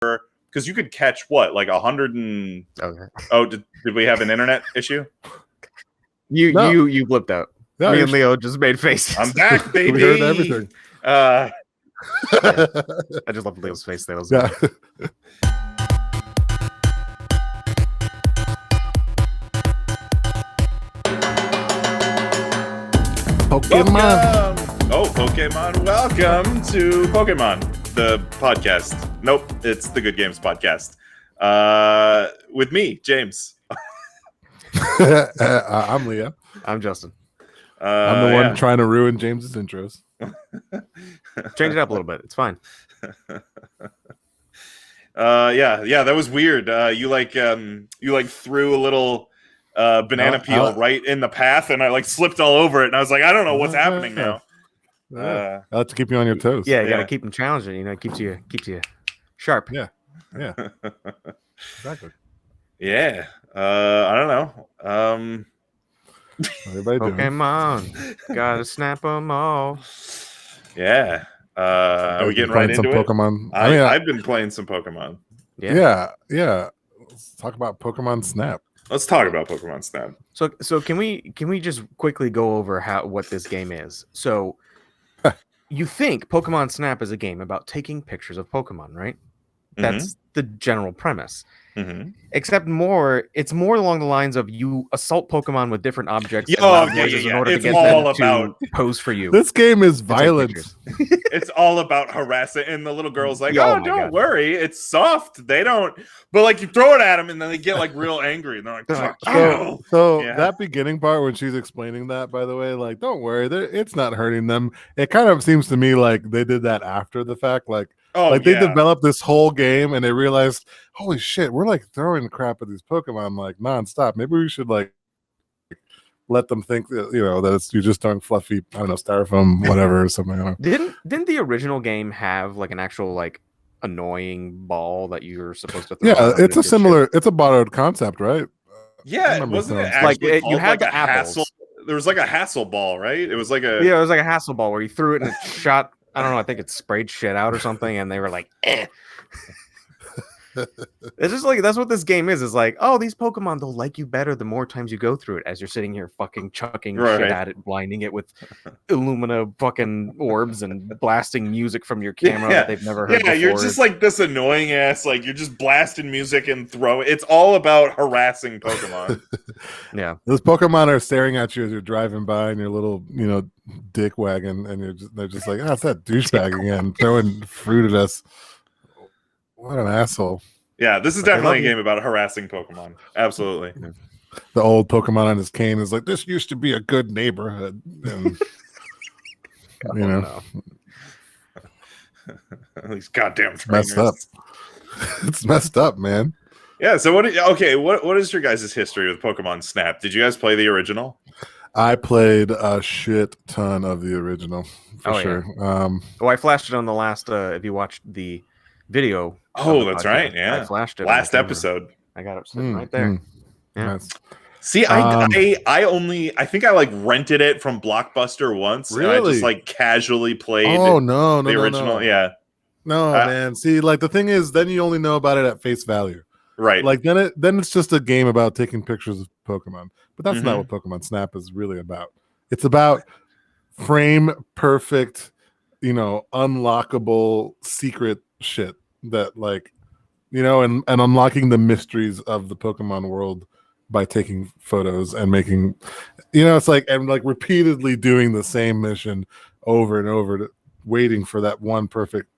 because you could catch what, like 100 and did we have an internet issue? You blipped out. No, Me and Leo just made faces. I'm back, baby. We heard everything. I just love Leo's face. That was Pokemon. Pokemon. Welcome to Pokemon, the podcast. Nope, it's the Good Games podcast. With me, James. I'm Leo. I'm Justin. I'm the one trying to ruin James's intros. Change it up a little bit. It's fine. That was weird. You threw a little banana peel right in the path, and I slipped all over it, and I was like, I don't know what's happening now. I have to keep you on your toes. Yeah, you gotta keep them challenging. It keeps you sharp. Yeah. Exactly. Yeah. I don't know. Everybody Pokemon, gotta snap them all. Yeah. Are we getting right into Pokemon? I've been playing some Pokemon. Yeah. Let's talk about Pokemon Snap. Let's talk about Pokemon Snap. So can we just quickly go over what this game is? So you think Pokemon Snap is a game about taking pictures of Pokemon, right? That's the general premise. Except it's more along the lines of you assault Pokemon with different objects in order to get them to pose for you. This game is violent. It's all about harassing, and the little girl's like, don't worry, it's soft. They don't, but you throw it at them, and then they get real angry, and they're like, that beginning part when she's explaining that, by the way, don't worry, it's not hurting them. It kind of seems to me like they did that after the fact, they developed this whole game and they realized, holy shit, we're throwing crap at these Pokemon nonstop. Maybe we should let them think that that you're just throwing fluffy, I don't know, styrofoam, whatever, or something. Didn't the original game have an actual annoying ball that you're supposed to throw? Yeah, it's a borrowed concept, right? Yeah, wasn't it actually you had the hassle? There was a hassle ball, right? It was it was a hassle ball where you threw it and it shot. I don't know. I think it sprayed shit out or something, and they were like, eh. It's just that's what this game is. It's these Pokemon, they'll like you better the more times you go through it, as you're sitting here fucking chucking shit at it, blinding it with Illumina fucking orbs and blasting music from your camera that they've never heard before. You're just this annoying ass, you're just blasting music and throwing. It's all about harassing Pokemon. Yeah. Those Pokemon are staring at you as you're driving by in your little, dick wagon, and they're just like, it's that douchebag again, throwing fruit at us. What an asshole. Yeah, this is definitely a game about harassing Pokemon. Absolutely. The old Pokemon on his cane is this used to be a good neighborhood. And, These goddamn trainers. Messed up. It's messed up, man. Yeah, so what is your guys' history with Pokemon Snap? Did you guys play the original? I played a shit ton of the original, for sure. Yeah. I flashed it on the last, if you watched the video. Oh, that's right. Yeah, I flashed it last episode. I got it sitting right there. Yeah. Nice. See, I think I rented it from Blockbuster once. Really? And I just casually played. Oh no, the original. No. Yeah. No, man. See, the thing is, then you only know about it at face value. Right. Then it's just a game about taking pictures of Pokemon. But that's not what Pokemon Snap is really about. It's about frame perfect, unlockable secret shit that and unlocking the mysteries of the Pokemon world by taking photos and making it's repeatedly doing the same mission over and over, waiting for that one perfect.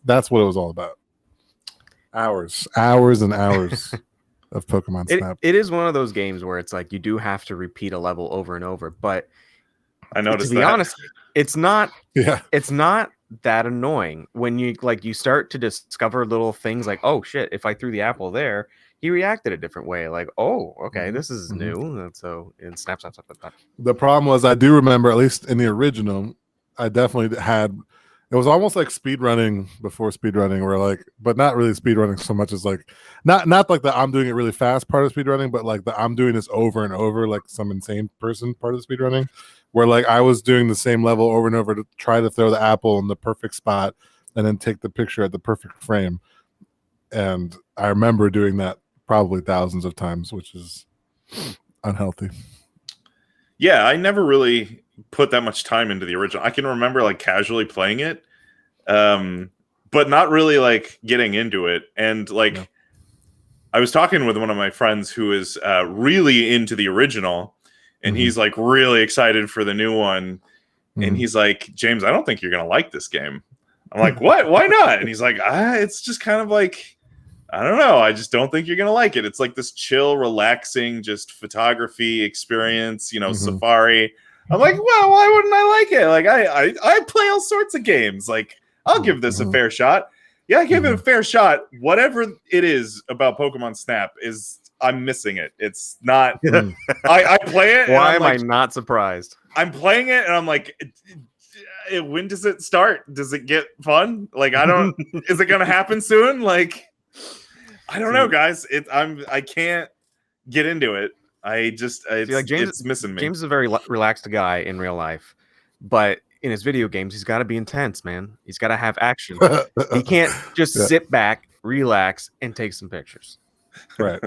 That's what it was all about. Hours and hours of Pokemon Snap. It is one of those games where it's you do have to repeat a level over and over, but I noticed to be honest, it's not. Yeah, it's not that annoying when you you start to discover little things oh shit, if I threw the apple there, he reacted a different way. Oh, okay, this is new. And so in Snap. The problem was, I do remember, at least in the original, I definitely had. It was almost like speedrunning before speedrunning, where but not really speedrunning so much as not the I'm doing it really fast part of speedrunning, but the I'm doing this over and over, some insane person part of speedrunning, where I was doing the same level over and over to try to throw the apple in the perfect spot and then take the picture at the perfect frame. and I remember doing that probably thousands of times, which is unhealthy. Yeah, I never really put that much time into the original. I can remember like casually playing it, but not really like getting into it. And like, I was talking with one of my friends who is really into the original, and he's like really excited for the new one. And he's like, James, I don't think you're gonna like this game. I'm like, what? Why not? And he's like, it's just kind of like, I don't know. I just don't think you're gonna like it. It's like this chill, relaxing, just photography experience, safari. I'm like, well, why wouldn't I like it? Like, I play all sorts of games. Like, I'll give this a fair shot. Yeah, I give it a fair shot. Whatever it is about Pokemon Snap I'm missing it. It's not. I play it. Why am I not surprised? I'm playing it, and I'm like, when does it start? Does it get fun? Like, I don't. Is it gonna happen soon? Like, I don't know, guys. I can't get into it. It's missing me. James is a very relaxed guy in real life, but in his video games, he's got to be intense, man. He's got to have action. He can't just sit back, relax, and take some pictures. Right.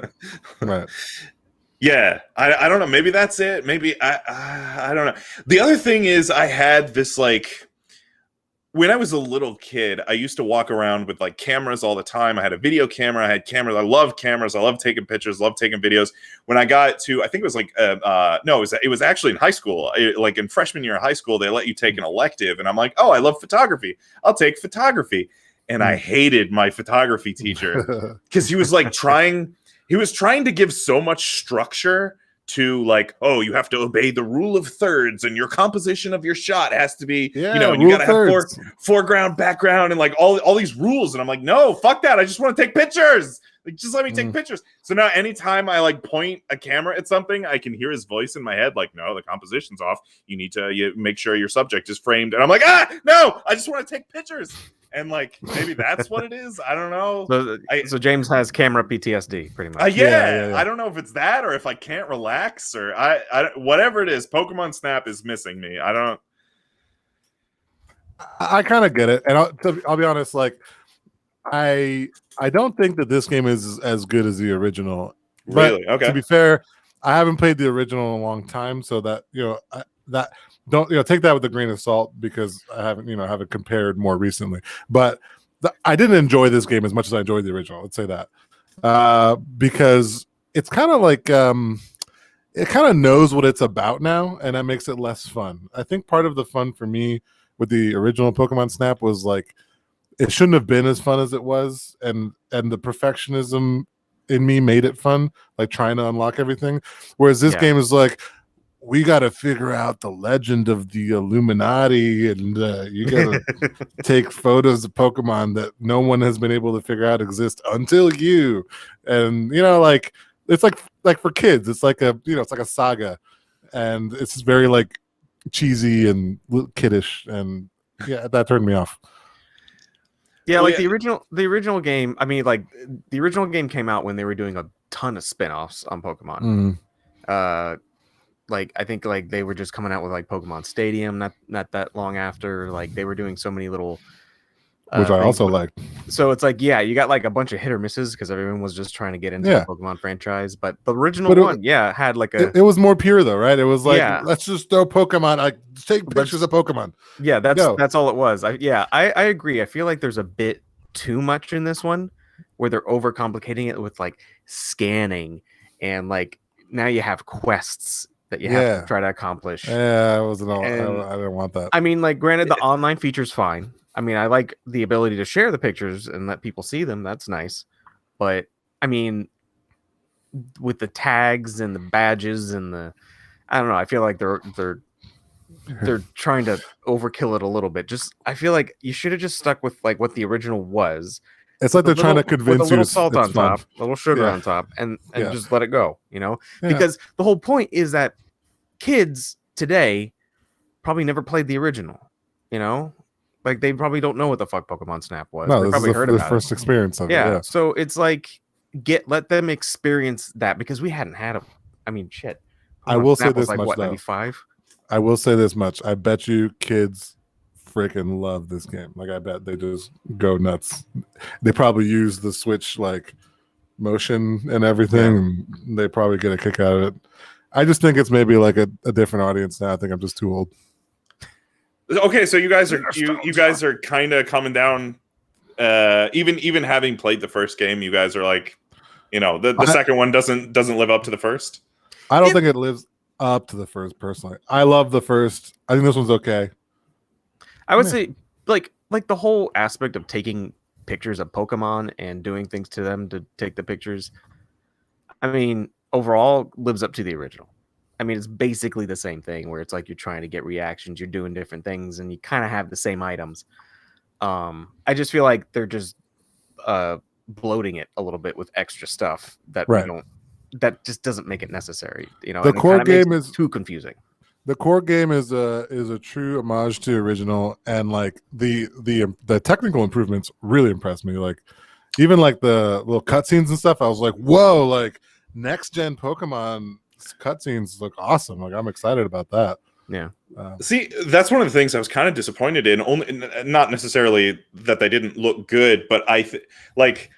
Yeah, I don't know. Maybe that's it. Maybe I don't know. The other thing is, I had this like. When I was a little kid, I used to walk around with like cameras all the time. I had a video camera. I had cameras. I love cameras. I love taking pictures. Love taking videos. When I got to, I think it was like, it was actually in high school. Like in freshman year of high school, they let you take an elective, and I'm like, oh, I love photography. I'll take photography. And I hated my photography teacher because he was like trying to give so much structure to like, oh, you have to obey the rule of thirds, and your composition of your shot has to be, and you gotta have foreground, background, and like all these rules. And I'm like, no, fuck that. I just want to take pictures. Like, just let me take pictures. So now anytime I like point a camera at something, I can hear his voice in my head, like, no, the composition's off. You need to make sure your subject is framed. And I'm like, no, I just want to take pictures. And like, maybe that's what it is. I don't know. So James has camera PTSD, pretty much. Yeah. I don't know if it's that or if I can't relax or I whatever it is. Pokemon Snap is missing me. I kind of get it, and I'll be honest. Like, I don't think that this game is as good as the original. Really? But okay. To be fair, I haven't played the original in a long time, so that don't take that with a grain of salt, because I haven't compared more recently. But I didn't enjoy this game as much as I enjoyed the original. Let's say that because it's kind of like it kind of knows what it's about now, and that makes it less fun. I think part of the fun for me with the original Pokemon Snap was like it shouldn't have been as fun as it was, and the perfectionism in me made it fun, like trying to unlock everything. Whereas this game is like, we got to figure out the legend of the Illuminati, and you got to take photos of Pokemon that no one has been able to figure out exist until you. And like it's like for kids, it's like it's like a saga, and it's just very like cheesy and kiddish, and that turned me off. Yeah, like the original game. I mean, like the original game came out when they were doing a ton of spin-offs on Pokemon. Like I think like they were just coming out with like Pokemon Stadium not that long after. Like they were doing so many little which I also liked. So it's like, you got like a bunch of hit or misses because everyone was just trying to get into the Pokemon franchise. But the original one, had like it was more pure though, right? It was like, let's just throw Pokemon, like take pictures of Pokemon. Yeah, that's all it was. I agree. I feel like there's a bit too much in this one where they're overcomplicating it with like scanning, and like now you have quests that you have to try to accomplish. Yeah, I didn't want that. I mean, like, granted, the online feature's fine. I mean, I like the ability to share the pictures and let people see them. That's nice. But I mean, with the tags and the badges and I don't know. I feel like they're trying to overkill it a little bit. I feel like you should have just stuck with like what the original was. It's like they're trying to convince you. A little salt on top, a little sugar on top, and just let it go. Because the whole point is that kids today probably never played the original. Like they probably don't know what the fuck Pokemon Snap was. No, they probably heard about the first experience of it. Yeah. So it's like let them experience that, because we hadn't had I mean, shit. I will say this much, much, 95? I will say this much. I bet you kids freaking love this game. Like, I bet they just go nuts. They probably use the Switch like motion and everything, and they probably get a kick out of it. I just think it's maybe like a different audience now. I think I'm just too old. Okay, so you guys are kind of coming down. Even having played the first game, you guys are like, the second one doesn't live up to the first. I don't think it lives up to the first personally. I love the first. I think this one's okay. I would say like the whole aspect of taking pictures of Pokemon and doing things to them to take the pictures. I mean, overall lives up to the original. I mean, it's basically the same thing where it's like you're trying to get reactions, you're doing different things, and you kind of have the same items. I just feel like they're just bloating it a little bit with extra stuff that that just doesn't make it necessary. The core game is too confusing. The core game is a true homage to the original, and like the technical improvements really impressed me. Like even like the little cutscenes and stuff, I was like, whoa! Like next gen Pokemon cutscenes look awesome. Like I'm excited about that. Yeah. See, that's one of the things I was kind of disappointed in. Only not necessarily that they didn't look good, but like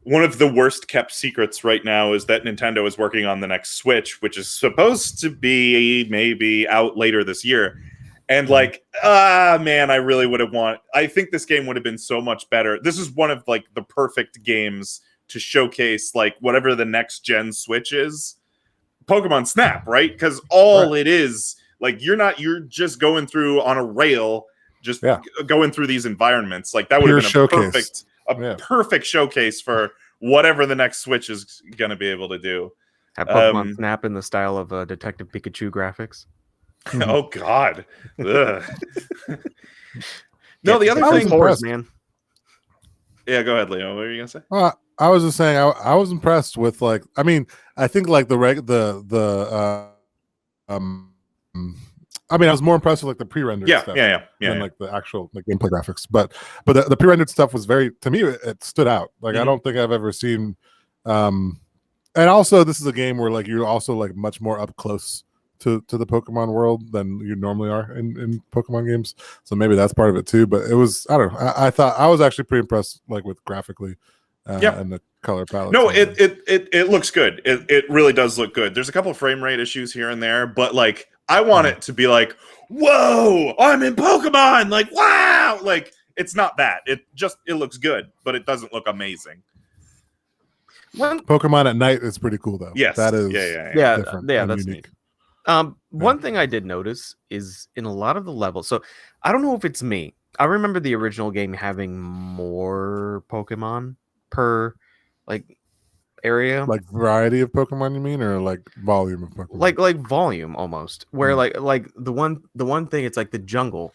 one of the worst kept secrets right now is that Nintendo is working on the next Switch, which is supposed to be maybe out later this year. And like, man, I really would have I think this game would have been so much better. This is one of like the perfect games to showcase like whatever the next gen Switch is. Pokemon Snap, right? Because it is like you're just going through on a rail, just going through these environments. Like that would have been a perfect showcase for whatever the next Switch is going to be able to do. Have Pokemon Snap in the style of Detective Pikachu graphics. Oh God! No, the other thing, man. Yeah, go ahead, Leo. What were you gonna say? I was just saying I was impressed with like I think like I was more impressed with like the pre-rendered stuff than like the actual like gameplay graphics. But the pre-rendered stuff was to me it stood out. Like I don't think I've ever seen and also this is a game where like you're also like much more up close to the Pokemon world than you normally are in Pokemon games. So maybe that's part of it too. But it was I don't know. I thought I was actually pretty impressed like with graphically and the color palette. No, it looks good. It really does look good. There's a couple of frame rate issues here and there, but like I want it to be like, whoa, I'm in Pokemon, like wow. Like it's not that. It looks good, but it doesn't look amazing. Pokemon at night is pretty cool though. Yes. That is that's unique. Neat. One thing I did notice is in a lot of the levels. So I don't know if it's me. I remember the original game having more Pokemon per like area, like variety of Pokemon, you mean, or like volume of Pokemon? Like volume almost. Where like the one thing, it's like the jungle.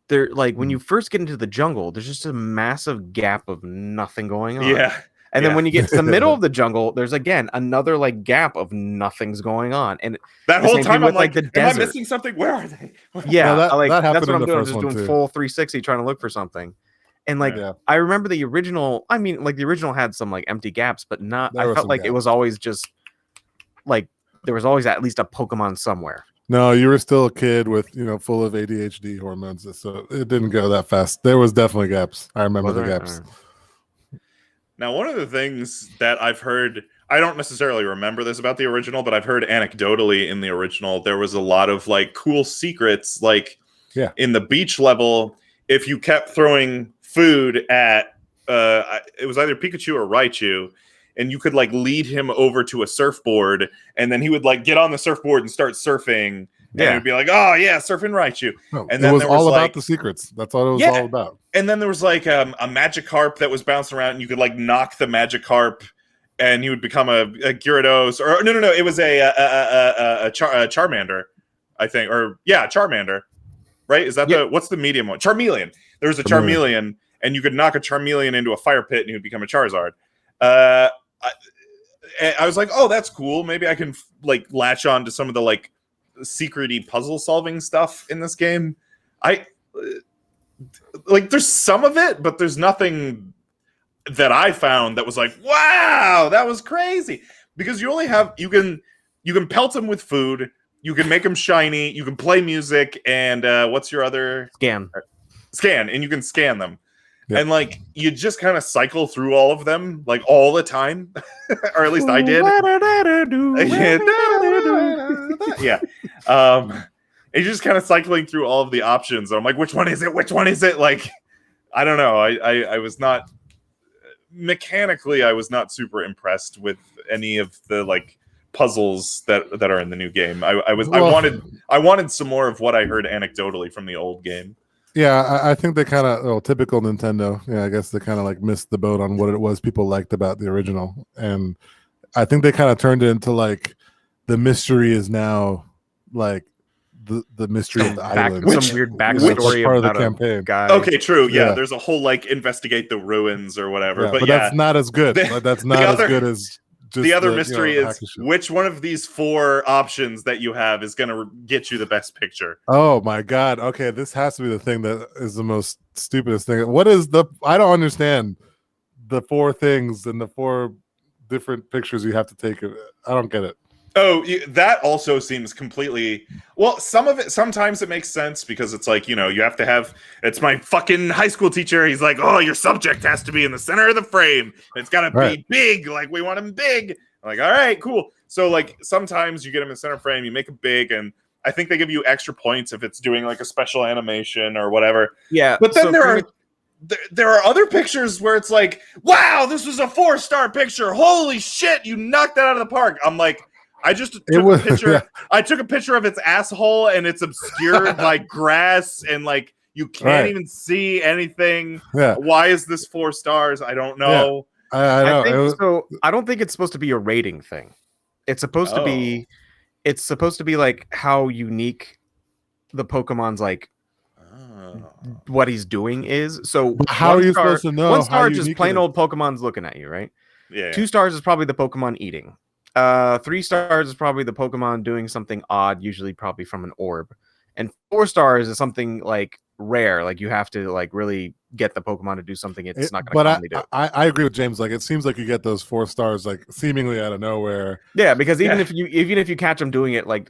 There, like when you first get into the jungle, there's just a massive gap of nothing going on. Yeah. And then when you get to the middle of the jungle, there's again another like gap of nothing's going on. And that whole time I'm like, the am desert. I missing something? Where are they? Yeah, that happened that's what in I'm the doing. I'm first just one doing too. full 360 trying to look for something. And like I remember the original, I mean, like the original had some like empty gaps, but not I felt like it was always just like there was always at least a Pokemon somewhere. No, you were still a kid with full of ADHD hormones, so it didn't go that fast. There was definitely gaps. I remember the gaps. Now, one of the things that I've heard, I don't necessarily remember this about the original, but I've heard anecdotally in the original, there was a lot of like cool secrets, like in the beach level, if you kept throwing food at, it was either Pikachu or Raichu, and you could like lead him over to a surfboard, and then he would like get on the surfboard and start surfing. And it would be like, oh yeah, surfing Raichu. And then it was all about the secrets. That's all it was all about. And then there was like a Magikarp that was bouncing around, and you could like knock the Magikarp, and he would become a Gyarados. Or no, it was a Charmander, I think. Or Charmander, right? Is that what's the medium one? Charmeleon. There was a Charmeleon, and you could knock a Charmeleon into a fire pit, and he would become a Charizard. I was like, oh, that's cool. Maybe I can like latch on to some of the like secret-y puzzle solving stuff in this game. Like there's some of it, but there's nothing that I found that was like, wow, that was crazy. Because you only have you can pelt him with food, you can make him shiny, you can play music, and what's your other scan, and you can scan them. Yep. And like you just kind of cycle through all of them like all the time, or at least I did. Yeah. And you're just kind of cycling through all of the options. I'm like, which one is it? Which one is it? Like, I don't know. I was not mechanically, I was not super impressed with any of the like puzzles that are in the new game. I wanted some more of what I heard anecdotally from the old game. Yeah, I think they kind of, typical Nintendo. Yeah, I guess they kind of like missed the boat on what it was people liked about the original. And I think they kind of turned it into like the mystery is now like the mystery of the island. Some weird backstory part of the campaign. Guy. Okay, true. Yeah, there's a whole like investigate the ruins or whatever. Yeah, but that's not as good. That's not as good as just the other mystery is which one of these 4 options that you have is going to get you the best picture. Oh my god. Okay, this has to be the thing that is the most stupidest thing. What is I don't understand the 4 things and the 4 different pictures you have to take. I don't get it. Oh, that also seems completely... Well, some of it, sometimes it makes sense because it's like, you have to have... It's my fucking high school teacher. He's like, oh, your subject has to be in the center of the frame. It's got to be big. Like, we want him big. I'm like, all right, cool. So, like, sometimes you get him in the center frame, you make him big, and I think they give you extra points if it's doing, like, a special animation or whatever. Yeah. But then there are other pictures where it's like, wow, this was a 4-star picture. Holy shit, you knocked that out of the park. I'm like... I just took a picture. Yeah. I took a picture of its asshole, and it's obscured by grass, and like you can't even see anything. Yeah. Why is this 4 stars? I don't know. Yeah. I know. So I don't think it's supposed to be a rating thing. It's supposed to be. It's supposed to be like how unique the Pokemon's like. What he's doing is. So how are you supposed to know? 1 star just plain old Pokemon's looking at you, right? Yeah. 2 stars is probably the Pokemon eating. 3 stars is probably the Pokemon doing something odd, usually probably from an orb. And 4 stars is something like rare, like you have to like really get the Pokemon to do something it's not going to commonly do. I agree with James. Like it seems like you get those 4 stars like seemingly out of nowhere. Yeah, because even if you catch them doing it like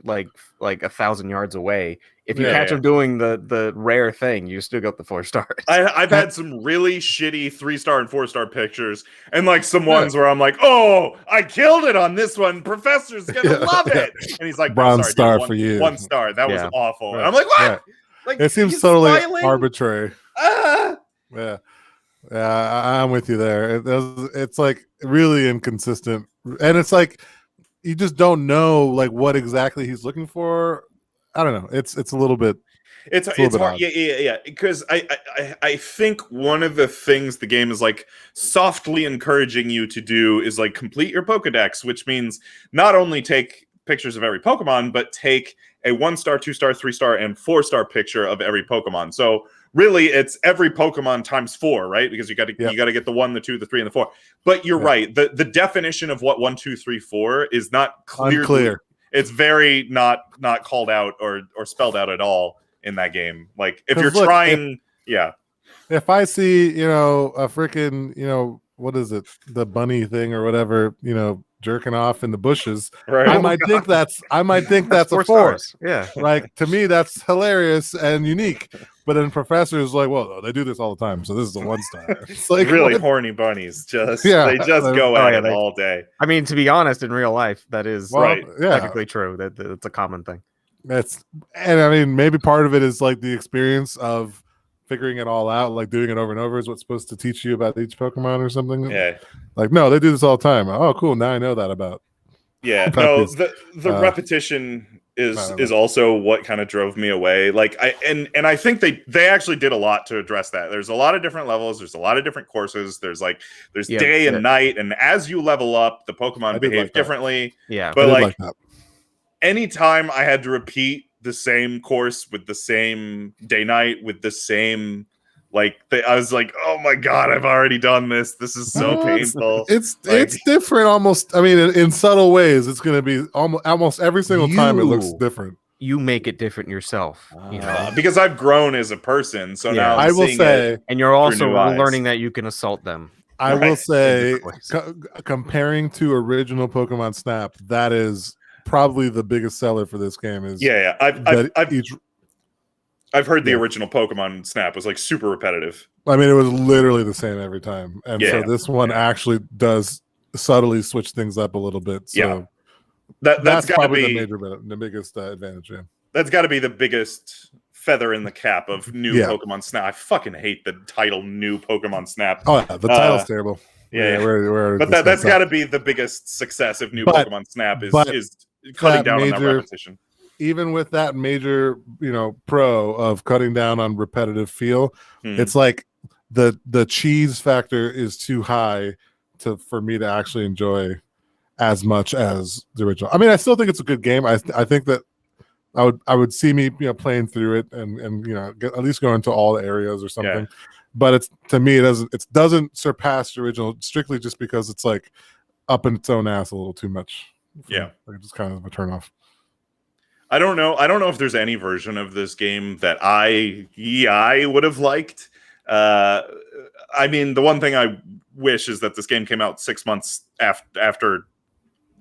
1,000 yards away, if you catch them doing the rare thing, you still got the 4 stars. I've had some really shitty 3-star and 4-star pictures, and like some ones where I'm like, oh, I killed it on this one. Professor's gonna love it, and he's like, bronze star for you. 1 star. That was awful. And I'm like, what? Yeah. Like it seems totally arbitrary. Yeah, I'm with you there. It's like really inconsistent, and it's like you just don't know like what exactly he's looking for. I don't know. It's a little bit. It's hard. Yeah. Because I think one of the things the game is like softly encouraging you to do is like complete your Pokedex, which means not only take pictures of every Pokemon, but take a 1-star, 2-star, 3-star, and 4-star picture of every Pokemon. So really, it's every Pokemon times 4, right? Because you got to get the 1, the 2, the 3, and the 4. But you're right. The definition of what 1, 2, 3, 4 is not unclear. It's very not called out or spelled out at all in that game. Like if you're trying, If I see, a freaking, what is it, the bunny thing or whatever, jerking off in the bushes, right. I might think that's a 4. Yeah, like to me that's hilarious and unique. But then professors like, well, they do this all the time, so this is a 1-star. It's like really horny bunnies, they just go at it all day. I mean, to be honest, in real life, that is technically true. That's a common thing. And I mean, maybe part of it is like the experience of figuring it all out, like doing it over and over is what's supposed to teach you about each Pokemon or something. Yeah. Like, no, they do this all the time. Oh, cool. Now I know that about. Yeah. No, the repetition is also what kind of drove me away. Like I think they actually did a lot to address that. There's a lot of different levels. There's a lot of different courses. There's day and night, and as you level up, the Pokemon behave differently. Yeah. But like anytime I had to repeat the same course with the same day night with the same I was like, oh my god, I've already done this. This is so painful. It's different almost. I mean, in subtle ways, it's going to be almost every single time it looks different. You make it different yourself, because I've grown as a person. So now I will say, and you're also learning that you can assault them. I will say, comparing to original Pokemon Snap, that is probably the biggest seller for this game. Is I've heard the original Pokemon Snap was like super repetitive. I mean, it was literally the same every time, and so this one actually does subtly switch things up a little bit. So that's probably the biggest advantage. Yeah. That's got to be the biggest feather in the cap of new Pokemon Snap. I fucking hate the title "New Pokemon Snap." Oh, yeah, the title's terrible. Yeah. But that's got to be the biggest success of new Pokemon Snap is cutting down on that repetition. Even with that major, pro of cutting down on repetitive feel, it's like the cheese factor is too high for me to actually enjoy as much as the original. I mean, I still think it's a good game. I think that I would see me playing through it and at least go into all the areas or something. Yeah. But to me it doesn't surpass the original strictly just because it's like up in its own ass a little too much. Yeah, like just kind of a turn off. I don't know if there's any version of this game that I would have liked. I mean, the one thing I wish is that this game came out 6 months after,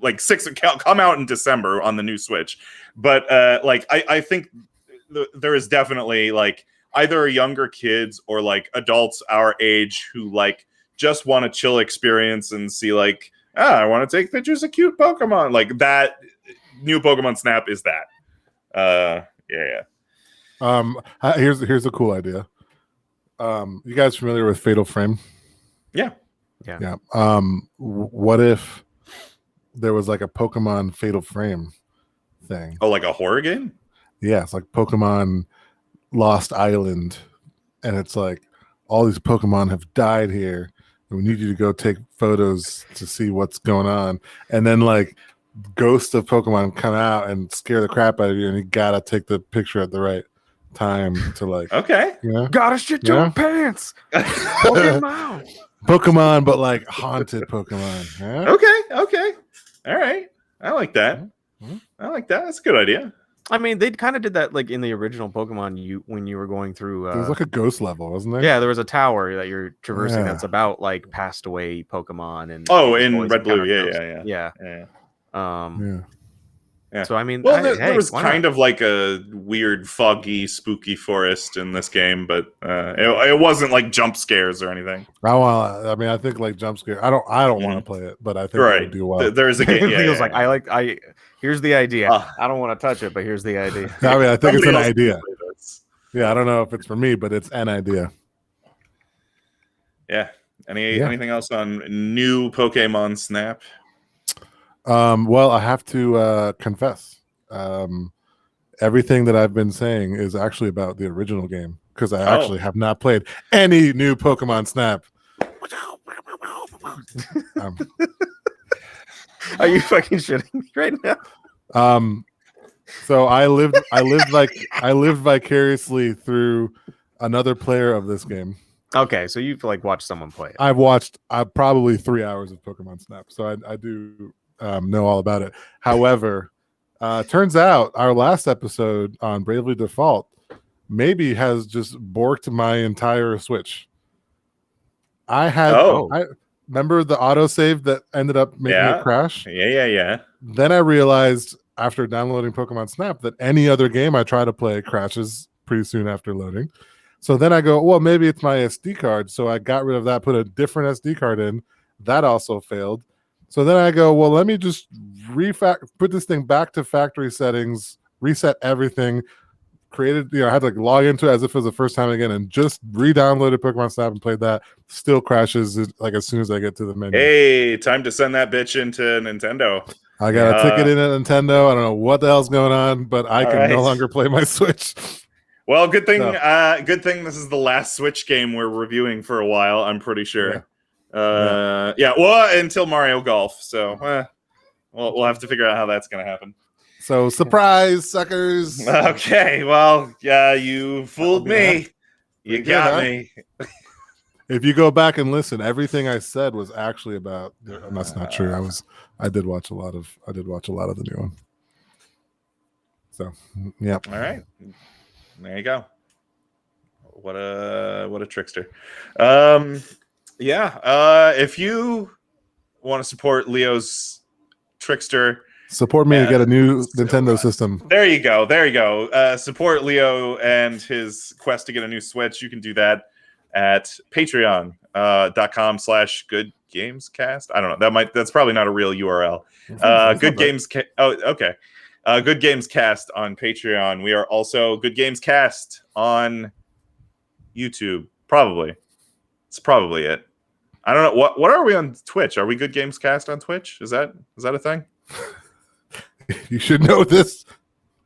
like come out in December on the new Switch. But I think there is definitely like either younger kids or like adults our age who like just want a chill experience and see like, I want to take pictures of cute Pokemon. Like that new Pokemon Snap is that. Here's a cool idea. You guys familiar with Fatal Frame? Yeah. What if there was like a Pokemon Fatal Frame thing? Oh, like a horror game? Yeah, it's like Pokemon Lost Island, and it's like all these Pokemon have died here, and we need you to go take photos to see what's going on, and then like ghosts of Pokemon come out and scare the crap out of you, and you gotta take the picture at the right time to like gotta shit your pants. Pokemon, but like haunted Pokemon. Yeah? Okay, all right, I like that. That's a good idea. I mean, they kind of did that like in the original Pokemon. When you were going through, there was like a ghost level, wasn't there? Yeah, there was a tower that you're traversing that's about like passed away Pokemon and in Red Blue, yeah. So I mean, there was kind of like a weird, foggy, spooky forest in this game, but it wasn't like jump scares or anything. I think like jump scare. I don't want to play it, but I think it would do well. There's a game. Here's the idea. I don't want to touch it, but here's the idea. I mean, I think it's an idea. Yeah, I don't know if it's for me, but it's an idea. Yeah. Anything else on new Pokemon Snap? Well, I have to confess. Everything that I've been saying is actually about the original game because I actually have not played any new Pokemon Snap. Are you fucking shitting me right now? So I lived vicariously through another player of this game. Okay, so you've like watched someone play it. I've watched probably 3 hours of Pokemon Snap, so I do know all about it. However, turns out our last episode on Bravely Default maybe has just borked my entire Switch. I remember the autosave that ended up making it crash. Yeah. Then I realized after downloading Pokemon Snap that any other game I try to play crashes pretty soon after loading. So then I go, well, maybe it's my SD card. So I got rid of that, put a different SD card in. That also failed. So then I go, well, let me just put this thing back to factory settings, reset everything, I had to like log into it as if it was the first time again and just re-downloaded Pokemon Snap and played that. Still crashes like as soon as I get to the menu. Hey, time to send that bitch into Nintendo. I got a ticket in at Nintendo. I don't know what the hell's going on, but I can no longer play my Switch. Well, good thing this is the last Switch game we're reviewing for a while, I'm pretty sure. Well, until Mario Golf. So we'll have to figure out how that's going to happen. So surprise, suckers. Okay, well, you fooled me. You got me. If you go back and listen, everything I said was actually about. That's not true. I did watch a lot of the new one. So, yeah. All right, there you go. What a trickster. If you want to support Leo's trickster Support me to get a new Nintendo system. There you go. Support Leo and his quest to get a new Switch. You can do that at patreon.com/goodgamescast. I don't know. That's probably not a real URL. Good Games. Okay. Good Games Cast on Patreon. We are also Good Games Cast on YouTube. Probably. It's probably it. I don't know. What are we on Twitch? Are we Good Games Cast on Twitch? Is that a thing? You should know this.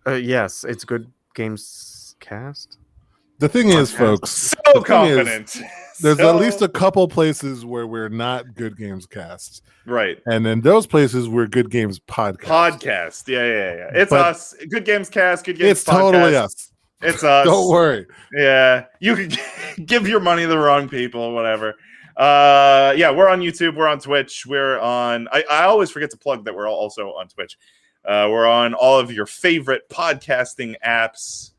Yes, it's Good Games Cast. The thing is, folks, so confident. There's at least a couple places where we're not Good Games Cast. Right. And in those places, we're Good Games Podcast. Yeah. It's us. Good Games Cast, Good Games It's Podcast. Totally us. It's us. Don't worry. Yeah. You could give your money to the wrong people, whatever. Yeah, we're on YouTube. We're on Twitch. We're on... I always forget to plug that we're also on Twitch. We're on all of your favorite podcasting apps.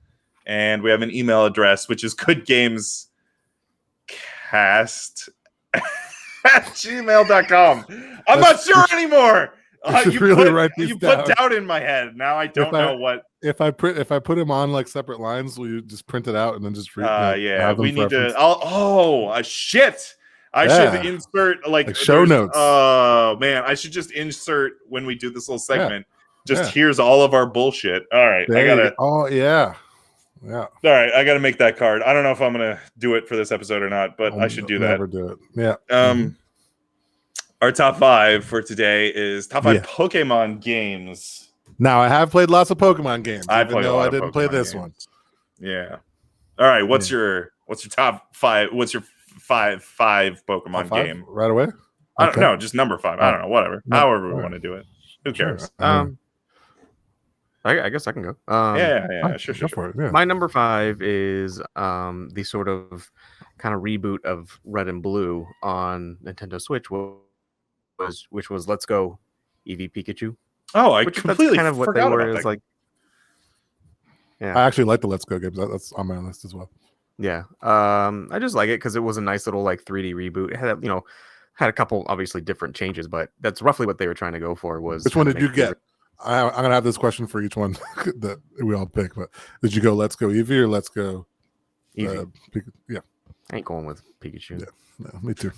And we have an email address, which is goodgamescast@gmail.com. I'm not sure anymore. You put doubt in my head. Now I don't know what. If I put them on like separate lines, will you just print it out and then just read? Yeah, we need to. Shit. I should insert like show notes. Oh man, I should just insert when we do this little segment. Here's all of our bullshit. All right, I gotta. Oh yeah. Yeah. All right, I got to make that card. I don't know if I'm gonna do it for this episode or not, but I should do that. Never do it. Yeah. Our top 5 for today is top 5 Pokemon games. Now I have played lots of Pokemon games. I didn't play this one. Yeah. All right. What's your top 5? What's your five Pokemon game? Right away. I don't know. Just number 5. I don't know. Whatever. However we want to do it. Who cares? Sure. I guess I can go. Sure. For it, yeah. My number 5 is the sort of kind of reboot of Red and Blue on Nintendo Switch, which was Let's Go Eevee Pikachu. Oh, I completely kind of what they were. Is like, yeah. I actually like the Let's Go games. That's on my list as well. Yeah, I just like it because it was a nice little like 3D reboot. It had had a couple obviously different changes, but that's roughly what they were trying to go for. Was which one did you get? I'm gonna have this question for each one that we all pick. But did you go Let's Go Eevee or Let's Go Eevee? Yeah, I ain't going with Pikachu. Yeah, no, me too.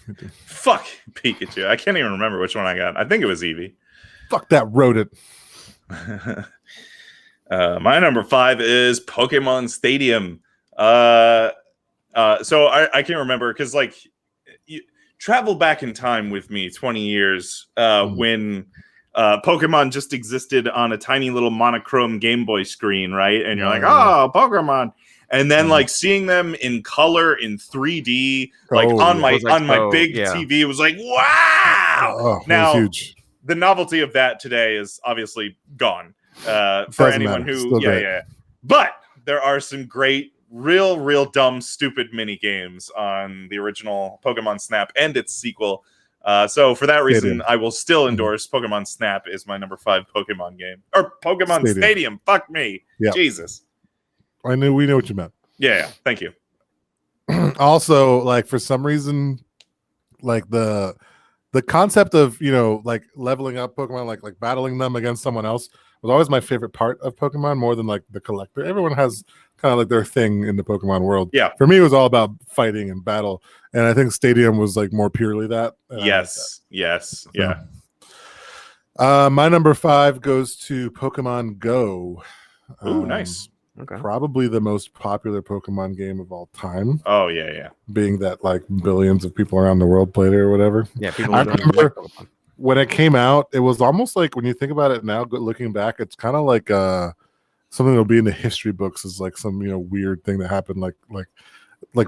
Fuck Pikachu. I can't even remember which one I got. I think it was Eevee. Fuck that rodent. My number 5 is Pokemon Stadium. So I can't remember because like you travel back in time with me 20 years when Pokemon just existed on a tiny little monochrome Game Boy screen, right? And you're like, oh, Pokemon. And then like seeing them in color in 3D, like on my big TV, it was like, wow. Now huge. The novelty of that today is obviously gone for anyone who, But there are some great, real dumb, stupid mini games on the original Pokemon Snap and its sequel. So for that reason, I will still endorse Pokemon Snap is my number 5 Pokemon game. Or Pokemon Stadium. Fuck me. Yep. Jesus. We know what you meant. Yeah. Thank you. Also, like for some reason, like the concept of, like leveling up Pokemon, like battling them against someone else was always my favorite part of Pokemon more than like the collector. Everyone has kind of like their thing in the Pokemon world. Yeah. For me, it was all about fighting and battle. And I think Stadium was like more purely that. Yes. Yeah. My number 5 goes to Pokemon Go. Ooh, nice. Okay. Probably the most popular Pokemon game of all time. Oh, yeah. Being that like billions of people around the world played it or whatever. Yeah, people I remember when it came out, it was almost like when you think about it now, looking back, it's kind of like something that'll be in the history books is like some weird thing that happened. Like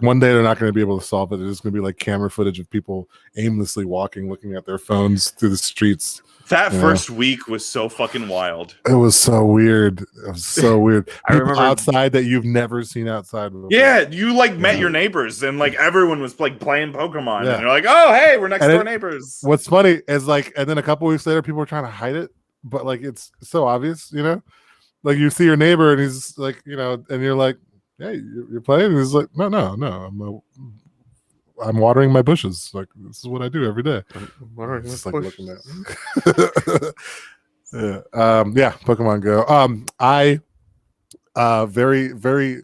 one day they're not going to be able to solve it. There's going to be like camera footage of people aimlessly walking, looking at their phones through the streets. That first week was so fucking wild. It was so weird. I remember outside that you've never seen outside. Yeah, you like met your neighbors and like everyone was like playing Pokemon and you're like, oh hey, we're next door neighbors. What's funny is like, and then a couple weeks later, people were trying to hide it, but like it's so obvious, like you see your neighbor and he's like, and you're like, hey, you're playing? And he's like, no, I'm watering my bushes. Like this is what I do every day. Watering just like looking at. Pokemon Go. I very very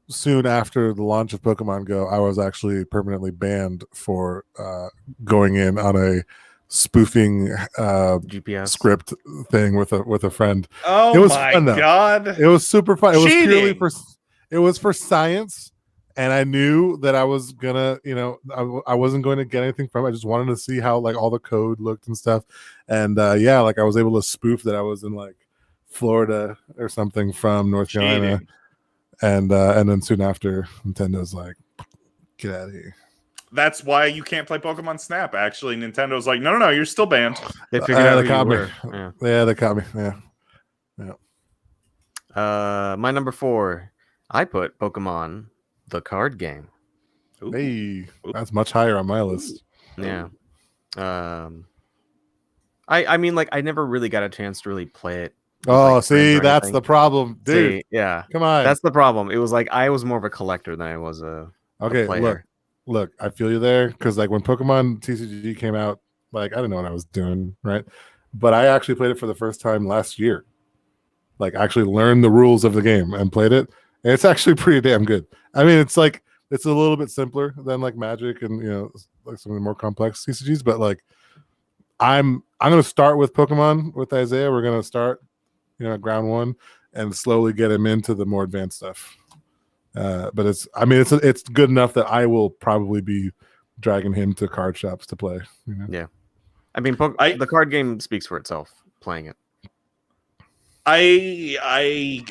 soon after the launch of Pokemon Go, I was actually permanently banned for going in on a spoofing GPS script thing with a friend. Oh, it was my fun, though. God. It was super fun. It was purely Cheating. it was for science, and I knew that I was gonna, I wasn't going to get anything from it. I just wanted to see how like all the code looked and stuff. And like I was able to spoof that I was in like Florida or something from North Carolina. And then soon after, Nintendo's like, get out of here. That's why you can't play Pokemon Snap. Actually, Nintendo's like, no, you're still banned. They figured out they caught me. Yeah, they caught me. Yeah. My number 4, I put Pokemon the card game. Ooh. Hey, that's much higher on my list. Yeah. I mean, like, I never really got a chance to really play it. Oh, see, that's the problem, dude. See, yeah, come on, that's the problem. It was like I was more of a collector than I was a player. Look, I feel you there, because like when Pokemon TCG came out, like I didn't know what I was doing, right? But I actually played it for the first time last year. Like actually learned the rules of the game and played it, and it's actually pretty damn good. I mean, it's like it's a little bit simpler than like Magic and like some of the more complex TCGs, but like I'm gonna start with Pokemon with Isaiah. We're gonna start at ground 1 and slowly get him into the more advanced stuff. But it's good enough that I will probably be dragging him to card shops to play. Yeah, I mean, the card game speaks for itself. Playing it, I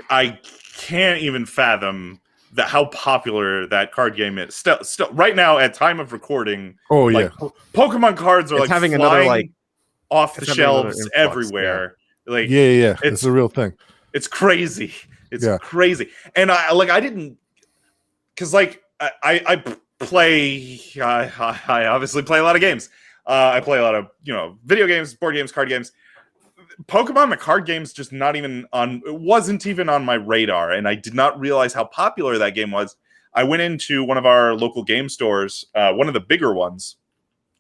can't even fathom how popular that card game is. Still, right now at time of recording. Oh yeah, Pokemon cards are it's like having flying another like off the shelves everywhere. Yeah. Like yeah, it's a real thing. It's crazy. It's crazy. And I didn't, because like I play. I obviously play a lot of games. I play a lot of video games, board games, card games. Pokemon the card game's just not even on. It wasn't even on my radar, and I did not realize how popular that game was. I went into one of our local game stores, one of the bigger ones.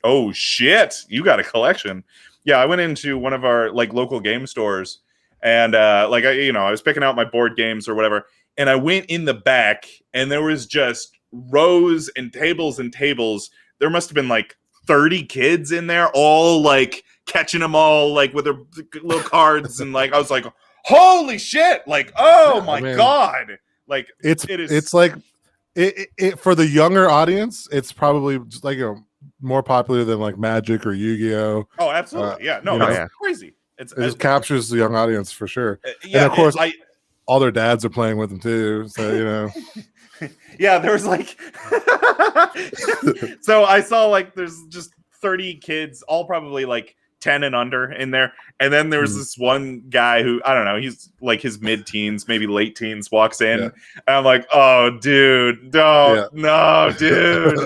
Oh shit! You got a collection. Yeah, I went into one of our like local game stores, and I was picking out my board games or whatever, and I went in the back, and there was just rows and tables and tables. There must have been like 30 kids in there, all like catching them all like with their little cards, and like I was like, holy shit! Like, oh my god! Like it's like it for the younger audience. It's probably just like more popular than like Magic or Yu-Gi-Oh. Oh, absolutely. It's crazy. It just captures the young audience for sure. And of course, all their dads are playing with them too. So yeah, there was like so I saw like there's just 30 kids, all probably like 10 and under in there. And then there's this one guy who, I don't know, he's like his mid-teens, maybe late teens, walks in. And I'm like, oh, dude, no, dude.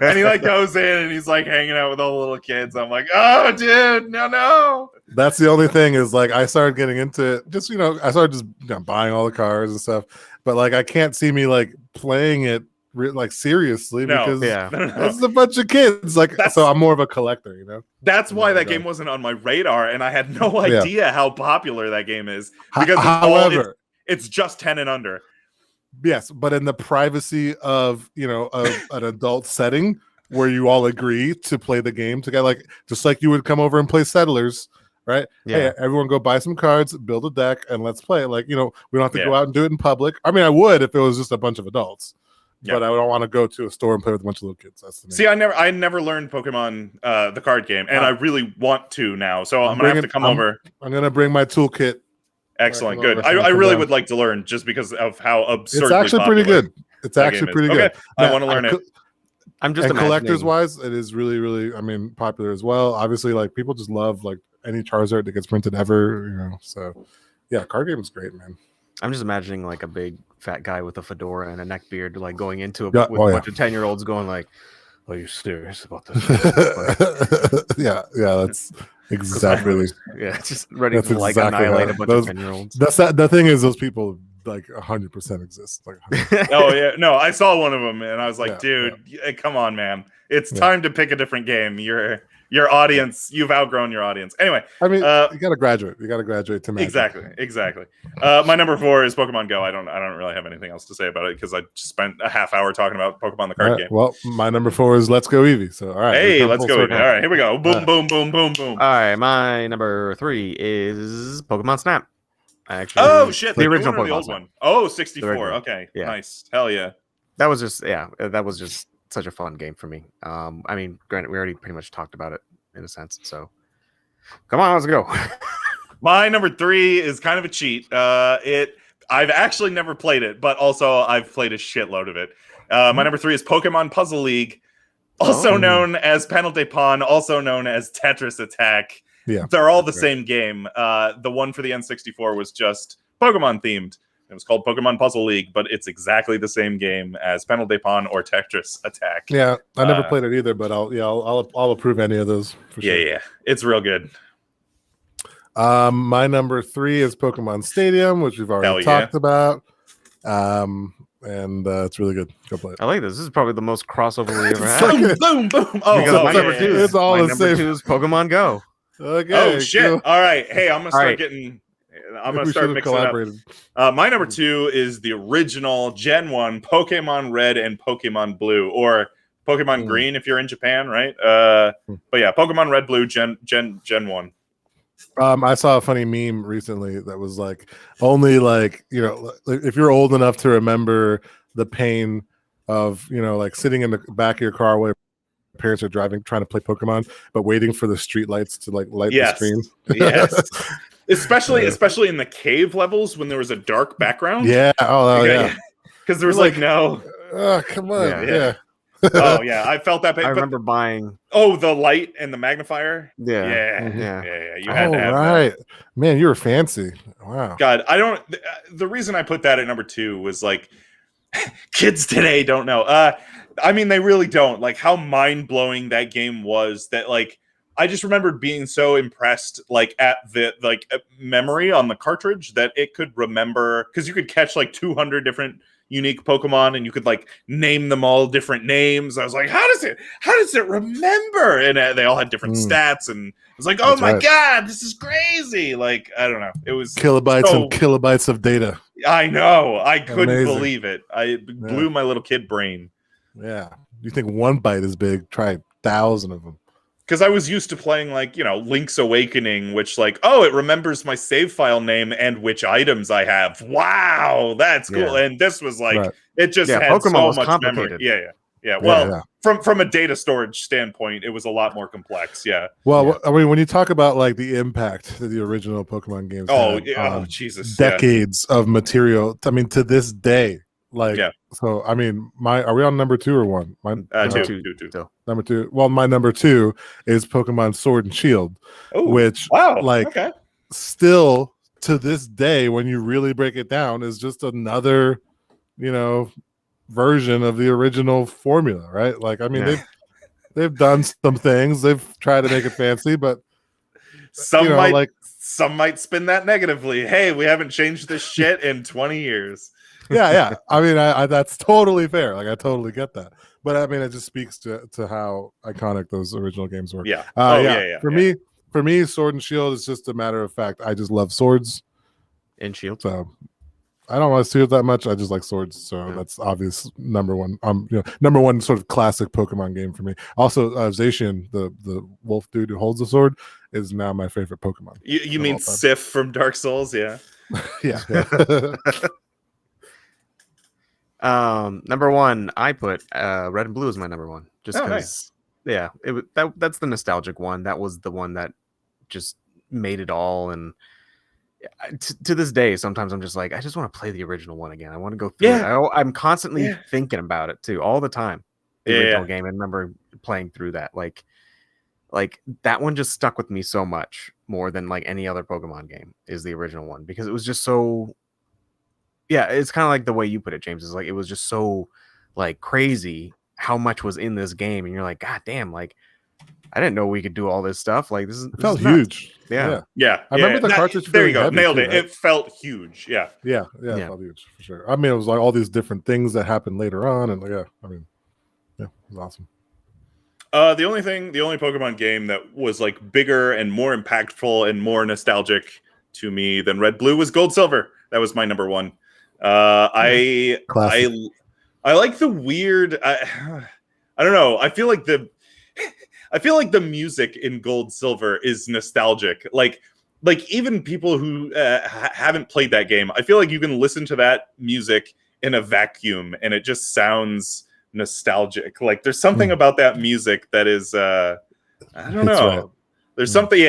And he like goes in and he's like hanging out with all the little kids. I'm like, oh, dude, no. That's the only thing is like I started getting into it. Just, I started just buying all the cards and stuff. But like I can't see me like playing it like seriously because this is a bunch of kids. Like, so I'm more of a collector, That's why that game wasn't on my radar, and I had no idea how popular that game is because it's just 10 and under. Yes, but in the privacy of an adult setting where you all agree to play the game together, like just like you would come over and play Settlers. Right? Yeah. Hey, everyone go buy some cards, build a deck, and let's play. Like, we don't have to go out and do it in public. I mean, I would if it was just a bunch of adults. But I don't want to go to a store and play with a bunch of little kids. That's the main thing. I never learned Pokemon the card game, and I really want to now. So I'm gonna have to come over. I'm gonna bring my toolkit. Excellent, good. I really would like to learn just because of how absurd. It's actually pretty good. It's actually pretty good. I want to learn it. I'm just collectors wise, it is really, really. I mean, popular as well. Obviously, like people just love like any Charizard that gets printed ever. So yeah, card game is great, man. I'm just imagining like a big fat guy with a fedora and a neck beard, like going into it with a bunch of 10-year-olds going like, "Are you serious about this?" yeah, that's exactly. Just ready to like annihilate a bunch of 10-year-olds. The thing is, those people like 100% exist. Like, oh yeah, no, I saw one of them and I was like, dude, come on, man, it's time to pick a different game. Your audience, you've outgrown your audience. Anyway, I mean, you gotta graduate. You gotta graduate to Magic. Exactly. My number 4 is Pokemon Go. I don't really have anything else to say about it because I just spent a half hour talking about Pokemon the card game. Well, my number 4 is Let's Go Eevee. So all right, hey, let's go Eevee. All right, here we go. Boom, boom, boom, boom, boom. All right, my number 3 is Pokemon Snap. Oh shit, the original Pokemon, the old one. Oh, 64. Okay, yeah. Nice. Hell yeah. That was just such a fun game for me. I mean, granted, we already pretty much talked about it in a sense. So, come on, let's go. My number 3 is kind of a cheat. I've actually never played it, but also I've played a shitload of it. My number 3 is Pokemon Puzzle League, also known as Penalty Pawn, also known as Tetris Attack. Yeah, they're all the same game. The one for the N64 was just Pokemon themed. It was called Pokemon Puzzle League, but it's exactly the same game as Penalty Pawn or Tetris Attack. Yeah, I never played it either, but I'll approve any of those for sure. Yeah, it's real good. My number 3 is Pokemon Stadium, which we've already talked about. And it's really good. Go play it. I like this. This is probably the most crossover we ever had. Boom, boom. Oh, my number 2 it's all my the number same. 2 is Pokemon Go. Okay. Oh shit! Cool. All right. Hey, I'm gonna start getting. I'm gonna start mixing it up. My number 2 is the original Gen 1 Pokemon Red and Pokemon Blue, or Pokemon Green if you're in Japan, right? But yeah, Pokemon Red, Blue, Gen 1. I saw a funny meme recently that was like, only like, you know, if you're old enough to remember the pain of, you know, like sitting in the back of your car while your parents are driving, trying to play Pokemon, but waiting for the street lights to like light the screen. Yes. Especially in the cave levels when there was a dark background. Yeah. Oh, yeah. Because there was like no. Oh, come on. Yeah. Oh yeah, I felt that. I remember buying. Oh, the light and the magnifier. Yeah. You had to have that. Man, you were fancy. Wow. God, I don't. The reason I put that at number 2 was like, kids today don't know. I mean, they really don't. Like how mind blowing that game was. That like. I just remembered being so impressed, like at the memory on the cartridge that it could remember, because you could catch like 200 different unique Pokemon and you could like name them all different names. I was like, how does it remember? And they all had different stats, and I was like, oh my god, this is crazy! Like I don't know, it was kilobytes and kilobytes of data. I know, I couldn't believe it. I blew my little kid brain. Yeah, you think 1 byte is big? Try 1,000 of them. Because I was used to playing, like, you know, Link's Awakening, which, like, oh, it remembers my save file name and which items I have. Wow, that's cool. Yeah. And this was like, it just had Pokemon so much memory. Yeah. Well, from a data storage standpoint, it was a lot more complex. Yeah. Well, I mean, when you talk about like the impact that the original Pokemon games had, Jesus, decades of material. I mean, to this day. Like, so I mean, are we on number 2 or 1? Two. Number 2. Well, my number 2 is Pokemon Sword and Shield, which still to this day, when you really break it down, is just another, you know, version of the original formula, right? Like, I mean, they've done some things, they've tried to make it fancy, but some might spin that negatively. Hey, we haven't changed this shit in 20 years. Yeah. I mean, I that's totally fair. Like, I totally get that. But I mean, it just speaks to how iconic those original games were. Yeah. For me, Sword and Shield is just a matter of fact. I just love swords and shields. So I don't want to see it that much. I just like swords. So that's obvious number 1. Number 1 sort of classic Pokemon game for me. Also, Zacian, the wolf dude who holds the sword, is now my favorite Pokemon. You mean Sif from Dark Souls? Yeah. Yeah. Number 1, I put Red and Blue as my number 1, just because. Yeah, that's the nostalgic one. That was the one that just made it all. And to this day, sometimes I'm just like, I just want to play the original one again. I want to go through it. I'm constantly thinking about it too, all the time. The original game. I remember playing through that. Like that one just stuck with me so much more than like any other Pokemon game is the original one, because it was just so. Yeah, it's kind of like the way you put it, James. Is like it was just so like crazy how much was in this game, and you're like, God damn, like I didn't know we could do all this stuff. Like this felt huge. Yeah. I remember the cartridge. There you go, nailed it. Right? It felt huge. Yeah, it felt huge for sure. I mean, it was like all these different things that happened later on, and it was awesome. The only Pokemon game that was like bigger and more impactful and more nostalgic to me than Red Blue was Gold Silver. That was my number one. I like the weird. I don't know. I feel like the music in Gold Silver is nostalgic. Like even people who haven't played that game, I feel like you can listen to that music in a vacuum and it just sounds nostalgic. Like there's something about that music that is I don't know. Right. There's something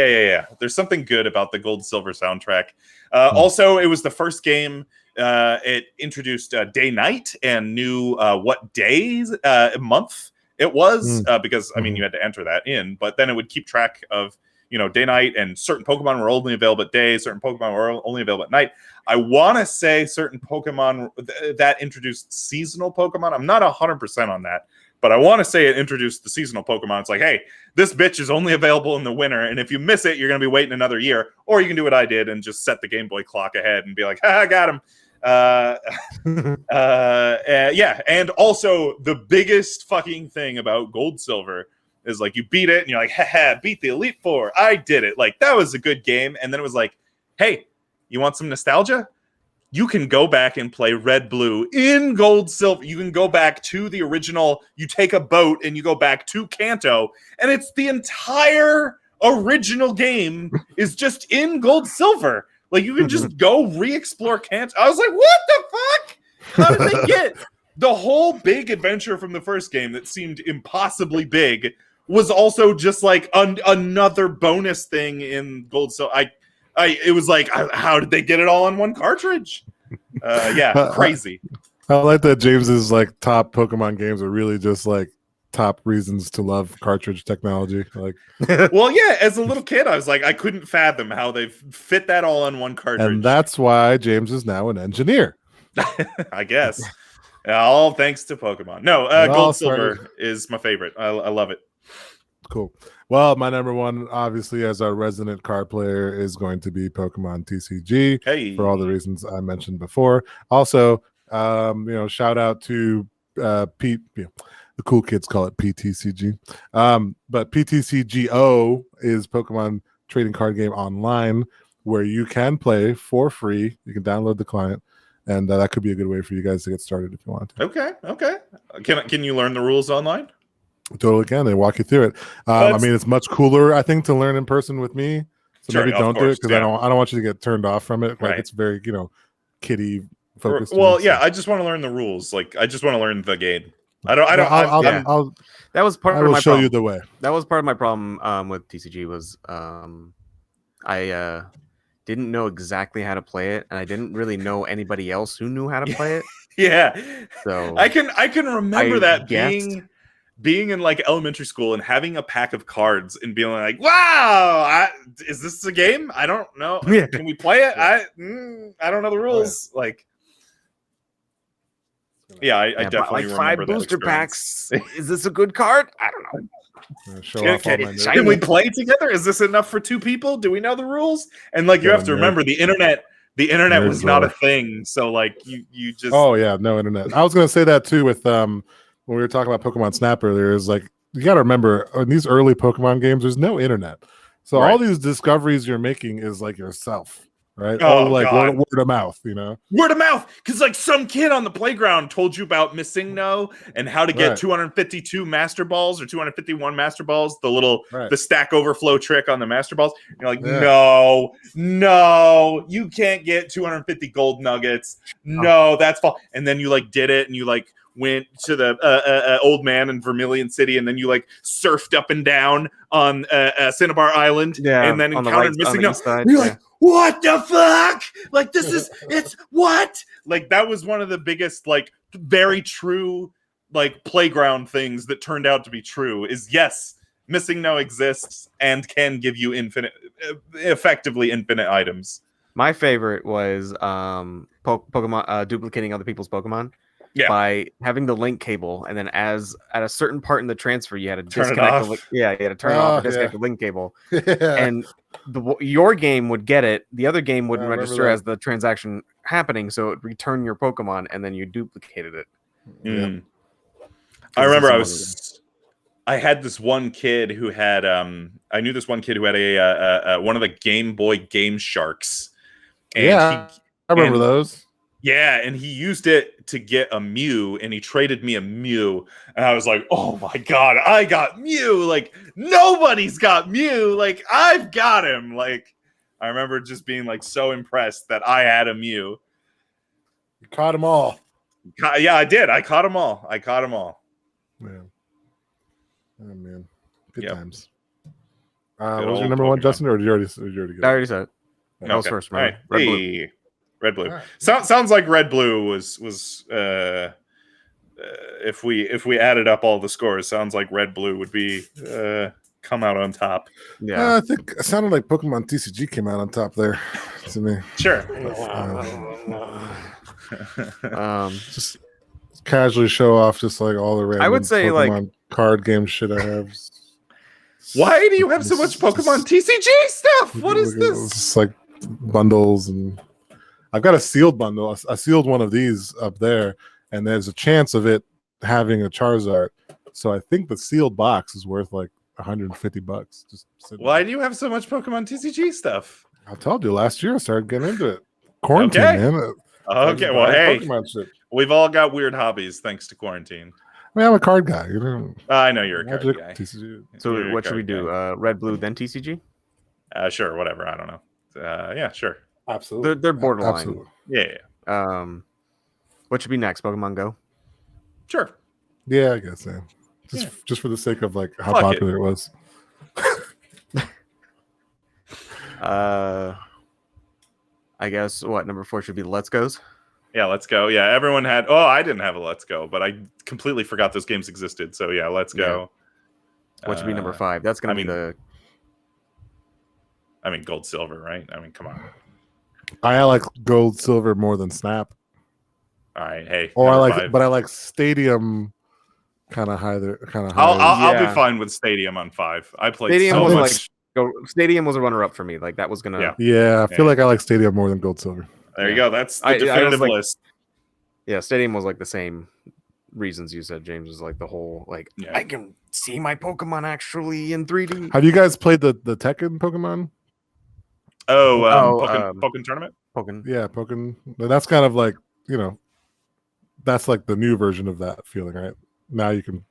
There's something good about the Gold Silver soundtrack. Also, it was the first game it introduced day night and knew what days month it was because I mean you had to enter that in, but then it would keep track of day night, and certain Pokemon were only available at day, certain Pokemon were only available at night. I want to say certain Pokemon that introduced seasonal Pokemon. I'm not 100% on that, but I want to say it introduced the seasonal Pokemon. It's like, hey, this bitch is only available in the winter, and if you miss it, you're going to be waiting another year. Or you can do what I did and just set the Game Boy clock ahead and be like, ha, I got him. Yeah, and also the biggest fucking thing about Gold Silver is like you beat it and you're like, haha, beat the Elite Four. I did it. Like that was a good game. And then it was like, hey, you want some nostalgia? You can go back and play Red Blue in Gold Silver. You can go back to the original. You take a boat and you go back to Kanto, and it's the entire original game is just in Gold Silver. Like you can just go re-explore Kanto. I was like, what the fuck? How did they get the whole big adventure from the first game that seemed impossibly big was also just like another bonus thing in Gold Silver? It was like, how did they get it all on one cartridge? Yeah, crazy. I like that James's like top Pokemon games are really just like top reasons to love cartridge technology. Like, well, yeah, as a little kid, I was like, I couldn't fathom how they fit that all on one cartridge, and that's why James is now an engineer. I guess. All thanks to Pokemon. No, Gold Silver is my favorite. I love it. Cool. Well, my number one, obviously, as our resident card player, is going to be Pokemon TCG for all the reasons I mentioned before. Also, shout out to Pete. The cool kids call it PTCG, but PTCGO is Pokemon trading card game online where you can play for free. You can download the client, and that could be a good way for you guys to get started if you want to. Okay. Can you learn the rules online? Totally can. They walk you through it. I mean, it's much cooler, I think, to learn in person with me. So maybe don't do it because I don't want you to get turned off from it. Like it's very kiddie focused. Well, yeah, I just want to learn the rules. Like I just want to learn the game. That was part of my problem. I will show you the way. That was part of my problem with TCG was I didn't know exactly how to play it, and I didn't really know anybody else who knew how to play it. Yeah, so I can remember being in like elementary school and having a pack of cards and being like, wow, is this a game? I don't know. Yeah. Can we play it? I don't know the rules. Oh, yeah. Like, yeah, I definitely like 5 booster packs. Is this a good card? I don't know. Can we play together? Is this enough for 2 people? Do we know the rules? And like, you have to remember the internet was not a thing. So like you just, oh yeah, no internet. I was going to say that too with, when we were talking about Pokemon Snap earlier, is like, you got to remember in these early Pokemon games, there's no internet. So all these discoveries you're making is like yourself. Right? Oh, like word of mouth, Word of mouth. Because like some kid on the playground told you about Missing No and how to get 252 Master Balls or 251 Master Balls, the stack overflow trick on the Master Balls. And you're like, no, you can't get 250 gold nuggets. No, that's false. And then you like did it and you like went to the old man in Vermilion City, and then you like surfed up and down on Cinnabar Island, and then encountered Missing No. You're like, what the fuck? Like, it's what? Like, that was one of the biggest, like, very true, like, playground things that turned out to be true is, yes, Missing No exists and can give you effectively infinite items. My favorite was Pokemon duplicating other people's Pokemon. Yeah. By having the link cable, and then at a certain part in the transfer, you had to disconnect you had to turn it off or disconnect the link cable. And your game would get it. The other game wouldn't register as the transaction happening, so it would return your Pokemon, and then you duplicated it. Mm. I remember I had this one kid who had I knew this one kid who had a one of the Game Boy Game Sharks. And I remember those. Yeah, and he used it to get a Mew, and he traded me a Mew, and I was like, "Oh my god, I got Mew! Like nobody's got Mew! Like I've got him!" Like I remember just being like so impressed that I had a Mew. You caught them all. Yeah, I did. I caught them all. Man. Oh man, good Yep. times. What was your number one, Justin, or did you already get it? I already said it. Okay. Was first, right. Red Blue. Red Blue. Right. Sounds like Red Blue was if we added up all the scores, sounds like Red Blue would be come out on top. Yeah, I think it sounded like Pokemon TCG came out on top there to me. Sure. Just casually show off just like all the random I would say Pokemon card game shit I have. Why do you have so much Pokemon TCG stuff? What is this? It's just like bundles, and I've got a sealed bundle. I sealed one of these up there, and there's a chance of it having a Charizard. So I think the sealed box is worth like $150. Just why do you have so much Pokemon TCG stuff? I told you last year I started getting into it. Quarantine, man. Okay, well, hey, we've all got weird hobbies thanks to quarantine. I mean, I'm a card guy. You know, I know you're a card guy. TCG. So what should we do? Red, Blue, then TCG? Sure, whatever. I don't know. Yeah, sure. Absolutely. They're borderline. Absolutely. Yeah. What should be next? Pokemon Go? Sure. Yeah, I guess. Yeah. Just for the sake of like how popular it was. I guess what number 4 should be Let's Go's. Yeah, Let's Go. Yeah, everyone had. Oh, I didn't have a Let's Go, but I completely forgot those games existed. So yeah, Let's Go. What should be number 5? That's gonna be the. I mean, Gold, Silver, right? I mean, come on. I like Gold, Silver more than Snap. All right, hey. Or I like Stadium. Kind of higher. I'll be fine with Stadium on 5. I played Stadium so was much. Stadium was a runner-up for me. Like that was gonna. Yeah, I feel like I like Stadium more than Gold, Silver. There you go. That's the definitive list. Yeah, Stadium was like the same reasons you said, James. Was like the whole I can see my Pokemon actually in 3D. Have you guys played the Tekken Pokemon? Pokemon Tournament? Pokemon. Yeah, Pokemon. That's kind of like, that's like the new version of that feeling, right? Now you can.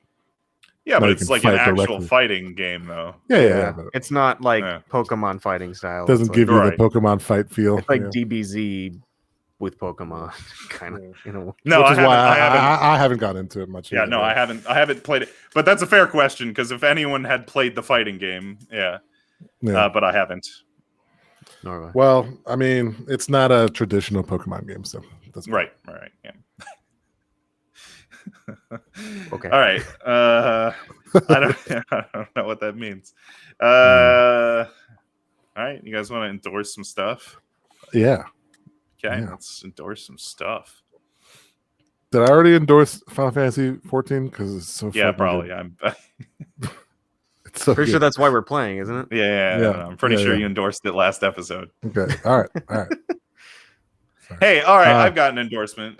Yeah, but it's like an actual fighting game, though. Yeah. It's not like Pokemon fighting style. Doesn't give you the Pokemon fight feel. It's like DBZ with Pokemon, kind of. No, which is why I haven't got into it much. Yeah, no, I haven't played it. But that's a fair question because if anyone had played the fighting game, but I haven't. Well, I mean, it's not a traditional Pokemon game, so right, yeah. Okay. All right. I don't know what that means. All right. You guys want to endorse some stuff? Yeah. Okay. Yeah. Let's endorse some stuff. Did I already endorse Final Fantasy 14? Because it's so probably. Good. It's so pretty sure that's why we're playing, isn't it? Yeah. I'm pretty sure you endorsed it last episode. Okay. All right. Hey, all right. I've got an endorsement.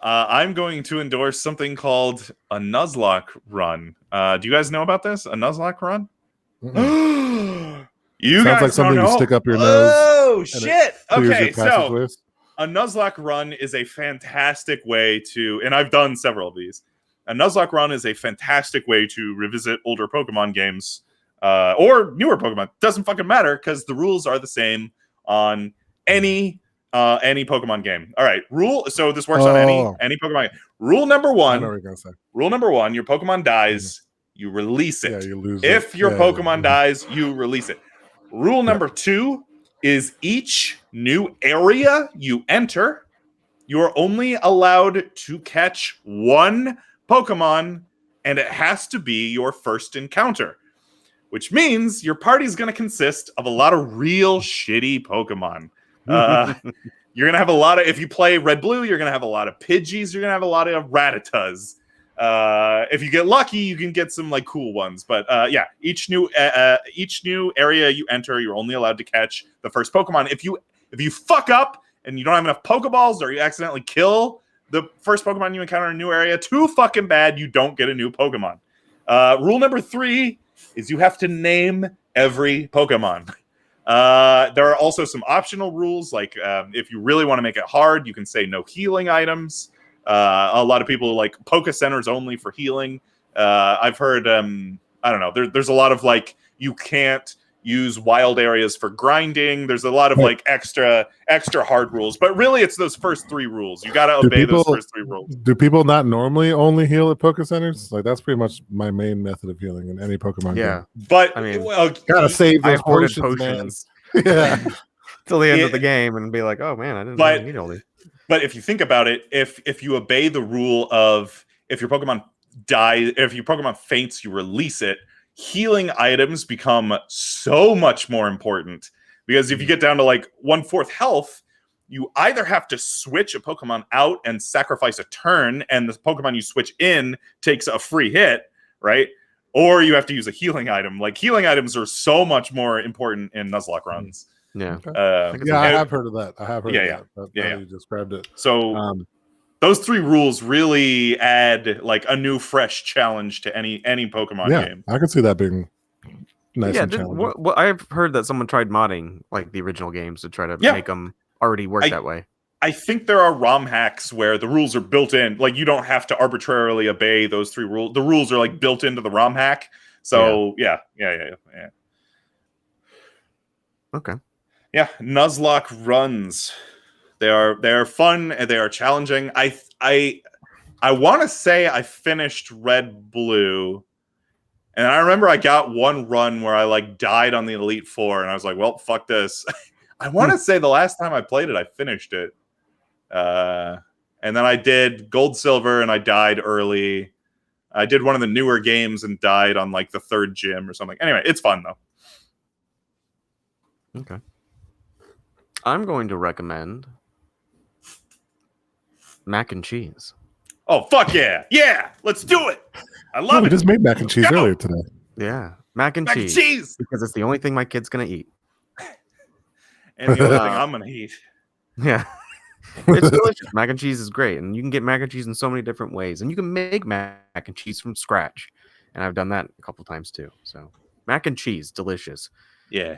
I'm going to endorse something called a Nuzlocke run. Do you guys know about this? A Nuzlocke run? You sounds like something you stick up your nose. Oh shit! Okay, so ways. A Nuzlocke run is a fantastic way to, and I've done several of these. A Nuzlocke run is a fantastic way to revisit older Pokemon games or newer Pokemon. Doesn't fucking matter because the rules are the same on any Pokemon game. All right, so this works on any Pokemon game. Rule number 1. I know what you're gonna say. Rule number 1: your Pokemon dies, you release it. Yeah, you lose if your Pokemon dies, you release it. Rule number 2 is each new area you enter, you're only allowed to catch one Pokemon, and it has to be your first encounter. Which means your party's going to consist of a lot of real shitty Pokemon. You're going to have a lot of, if you play Red Blue, you're going to have a lot of Pidgeys, you're going to have a lot of Rattatas. If you get lucky, you can get some like cool ones. But each new area you enter, you're only allowed to catch the first Pokemon. If you fuck up and you don't have enough Pokeballs, or you accidentally kill the first Pokemon you encounter in a new area, too fucking bad, you don't get a new Pokemon. Rule number 3 is you have to name every Pokemon. There are also some optional rules, like if you really want to make it hard, you can say no healing items. A lot of people like Poke Centers only for healing. I've heard, I don't know, there's a lot of like, you can't use wild areas for grinding. There's a lot of like extra hard rules, but really it's those first 3 rules. You got to obey those first 3 rules. Do people not normally only heal at Poke Centers? Like that's pretty much my main method of healing in any Pokemon game. But I mean, gotta save those potions. Yeah, till the end of the game and be like, oh man, I didn't really need all these. But if you think about it, if you obey the rule of if your Pokemon if your Pokemon faints, you release it, healing items become so much more important, because if you get down to like 1/4 health, you either have to switch a Pokemon out and sacrifice a turn, and the Pokemon you switch in takes a free hit, right? Or you have to use a healing item. Like, healing items are so much more important in Nuzlocke runs. Yeah. I have heard of that. I have heard of that. You described it. So those 3 rules really add like a new, fresh challenge to any Pokemon game. I could see that being nice and challenging. Well, I've heard that someone tried modding like the original games to try to make them already work that way. I think there are ROM hacks where the rules are built in. Like, you don't have to arbitrarily obey those 3 rules. The rules are like built into the ROM hack. So yeah. Okay. Yeah, Nuzlocke runs. They are fun and they are challenging. I want to say I finished Red Blue, and I remember I got one run where I like died on the Elite Four, and I was like, well, fuck this. I want to say the last time I played it, I finished it. And then I did Gold, Silver, and I died early. I did one of the newer games and died on like the 3rd gym or something. Anyway, it's fun though. Okay. I'm going to recommend mac and cheese. Oh, fuck yeah. Yeah, let's do it. I love it. We just made mac and cheese earlier today. Yeah, mac and cheese. Because it's the only thing my kid's going to eat. And the only thing I'm going to eat. Yeah. It's delicious. Mac and cheese is great. And you can get mac and cheese in so many different ways. And you can make mac and cheese from scratch. And I've done that a couple times too. So mac and cheese, delicious. Yeah.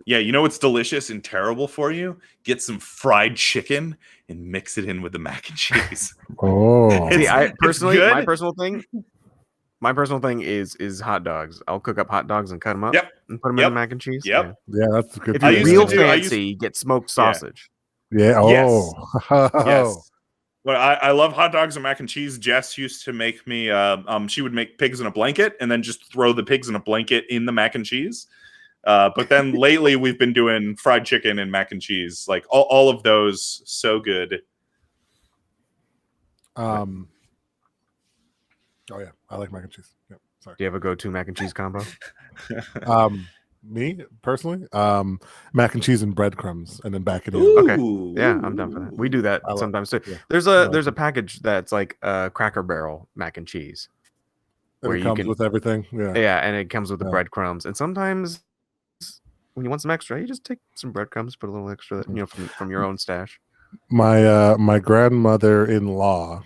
Yeah, you know what's delicious and terrible for you? Get some fried chicken and mix it in with the mac and cheese. See, my personal thing is hot dogs. I'll cook up hot dogs and cut them up and put them in the mac and cheese. Yeah, that's good. If you're real fancy, get smoked sausage. Yeah. Oh. Yes. Well, I love hot dogs and mac and cheese. Jess used to make me. She would make pigs in a blanket and then just throw the pigs in a blanket in the mac and cheese. But then lately we've been doing fried chicken and mac and cheese. Like all of those, so good. Oh yeah, I like mac and cheese. Yeah, sorry. Do you have a go-to mac and cheese combo? Me personally, mac and cheese and breadcrumbs, and then back it in. Okay, yeah, I'm done for that. We do that sometimes too. Yeah. There's a package that's like a Cracker Barrel mac and cheese, where it comes with everything. Yeah, and it comes with the breadcrumbs, and sometimes when you want some extra, you just take some breadcrumbs, put a little extra, from your own stash. My grandmother-in-law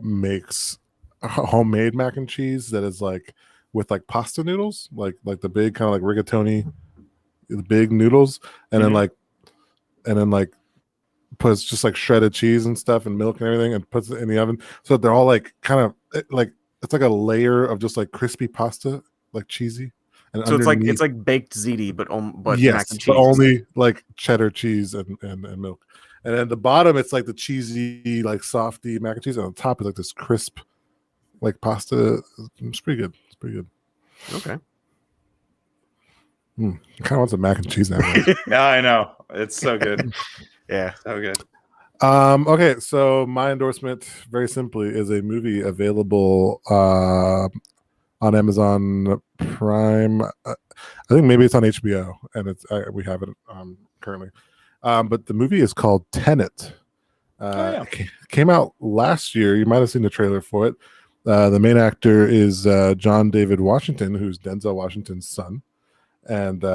makes homemade mac and cheese that is like with like pasta noodles, like the big kind of like rigatoni, the big noodles, and then puts just like shredded cheese and stuff and milk and everything, and puts it in the oven. So they're all like kind of like, it's like a layer of just like crispy pasta, like cheesy. And so it's like baked ziti, but yes, mac and cheese. But only like cheddar cheese and milk. And at the bottom, it's like the cheesy, like softy mac and cheese. And on top is like this crisp, like pasta. It's pretty good. It's pretty good. Okay. I kind of want some mac and cheese now. Yeah, I know. It's so good. Yeah, so good. Okay, so my endorsement, very simply, is a movie available on Amazon Prime. I think maybe it's on HBO, and we have it currently. But the movie is called Tenet. Came out last year. You might have seen the trailer for it. The main actor is John David Washington, who's Denzel Washington's son, and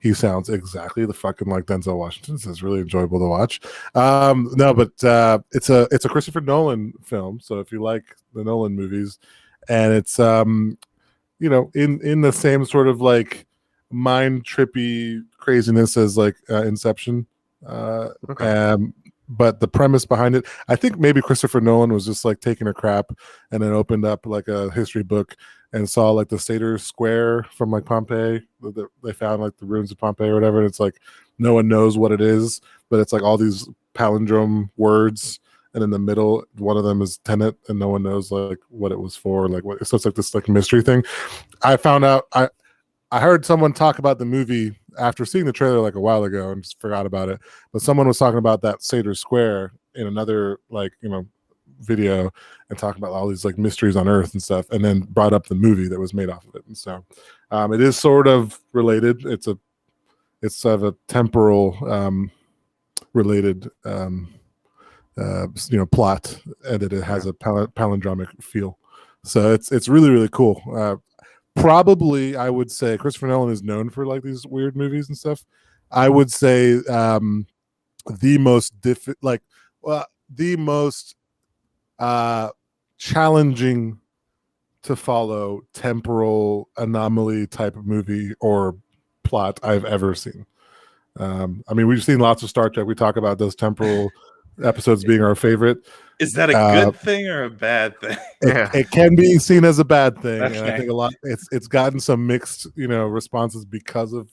he sounds exactly the fucking like Denzel Washington. So it's really enjoyable to watch. It's a Christopher Nolan film. So if you like the Nolan movies, and it's in the same sort of like mind trippy craziness as like Inception. Okay. But the premise behind it, I think maybe Christopher Nolan was just like taking a crap and then opened up like a history book and saw like the Sator Square from like Pompeii. They found like the ruins of Pompeii or whatever. And it's like no one knows what it is, but it's like all these palindrome words. And in the middle, one of them is Tenet, and no one knows like what it was for. Like what, so it's like this like mystery thing. I found out I heard someone talk about the movie after seeing the trailer like a while ago and just forgot about it. But someone was talking about that Sator Square in another like video and talking about all these like mysteries on Earth and stuff, and then brought up the movie that was made off of it. And so it is sort of related. It's sort of a temporal related plot, and it has a palindromic feel. So it's really really cool. Probably, I would say Christopher Nolan is known for like these weird movies and stuff. I would say the most challenging to follow temporal anomaly type of movie or plot I've ever seen. I mean, we've seen lots of Star Trek. We talk about those temporal episodes being our favorite. Is that a good thing or a bad thing? It can be seen as a bad thing, Okay. and I think it's gotten some mixed responses because of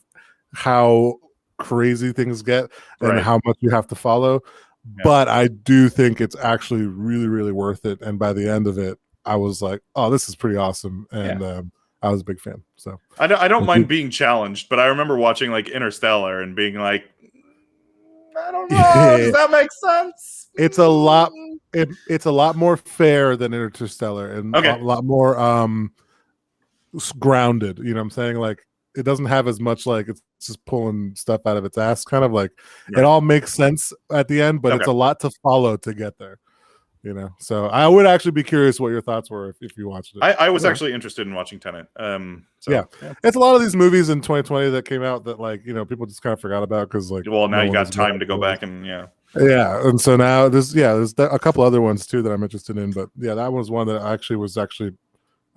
how crazy things get and how much you have to follow. Yeah. But I do think it's actually really really worth it, and by the end of it I was like, oh, this is pretty awesome, and I was a big fan. So I don't mind being challenged, but I remember watching like Interstellar and being like, I don't know, does that make sense? It's a lot. It's a lot more fair than Interstellar, and a lot more grounded. You know what I'm saying? Like it doesn't have as much like it's just pulling stuff out of its ass. Kind of like it all makes sense at the end, but it's a lot to follow to get there. So I would actually be curious what your thoughts were if you watched it. I was actually interested in watching Tenet. It's a lot of these movies in 2020 that came out that like people just kind of forgot about because like now you got time to go back and and so now there's a couple other ones too that I'm interested in, but that was one that was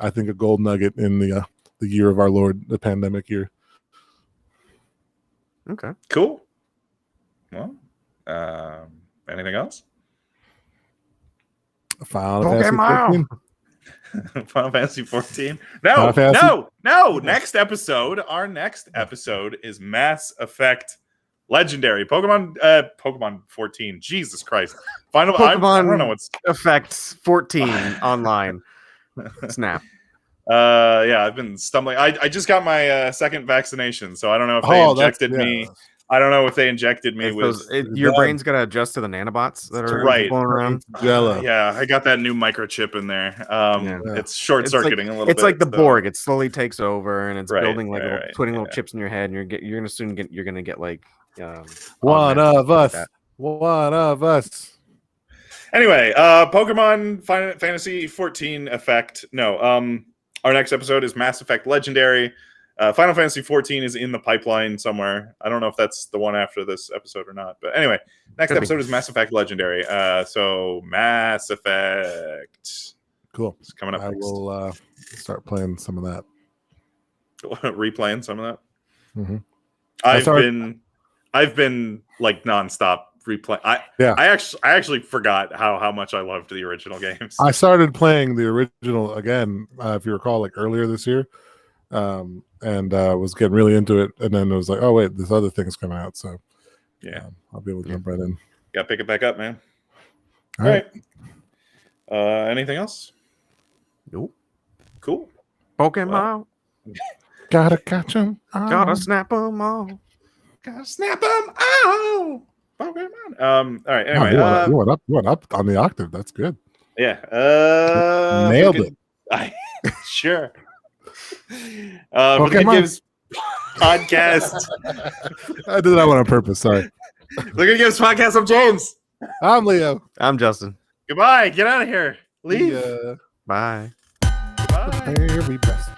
I think a gold nugget in the year of our Lord, the pandemic year. Okay, cool. Well, anything else? Final Fantasy 14. Final Fantasy 14. No. Next episode. Our next episode is Mass Effect Legendary. Pokemon 14. Jesus Christ. Pokemon I don't know what's Effects 14 online. Snap. I've been stumbling. I just got my second vaccination, so I don't know if they injected me. I don't know if they injected me with your brain's got to adjust to the nanobots that are flowing around. I got that new microchip in there. It's short-circuiting a little bit. It's like the Borg. It slowly takes over, and it's building like putting little chips in your head, and you're gonna get like one of us. One of us. Anyway, Pokemon Fantasy 14 Effect. No, our next episode is Mass Effect Legendary. Final Fantasy 14 is in the pipeline somewhere. I don't know if that's the one after this episode or not. But anyway, next episode is Mass Effect Legendary. So Mass Effect. Cool. It's coming up next. I will start playing some of that. Replaying some of that? Mm-hmm. I've been like nonstop replaying. I actually forgot how much I loved the original games. I started playing the original again, if you recall, like earlier this year. And was getting really into it, and then it was like, oh wait, this other thing's coming out, so I'll be able to jump right in. Gotta pick it back up, man. All right. Anything else? Nope. Cool. Pokemon. Gotta catch them. Gotta snap them all. Gotta snap them all. Pokemon. All right. Anyway, you went up on the octave. That's good. Yeah. Nailed it. Sure. For the Good Games podcast. I did that one on purpose. Sorry. The Good Games podcast. I'm James. I'm Leo. I'm Justin. Goodbye. Get out of here. Leave. Bye. Bye. Very best.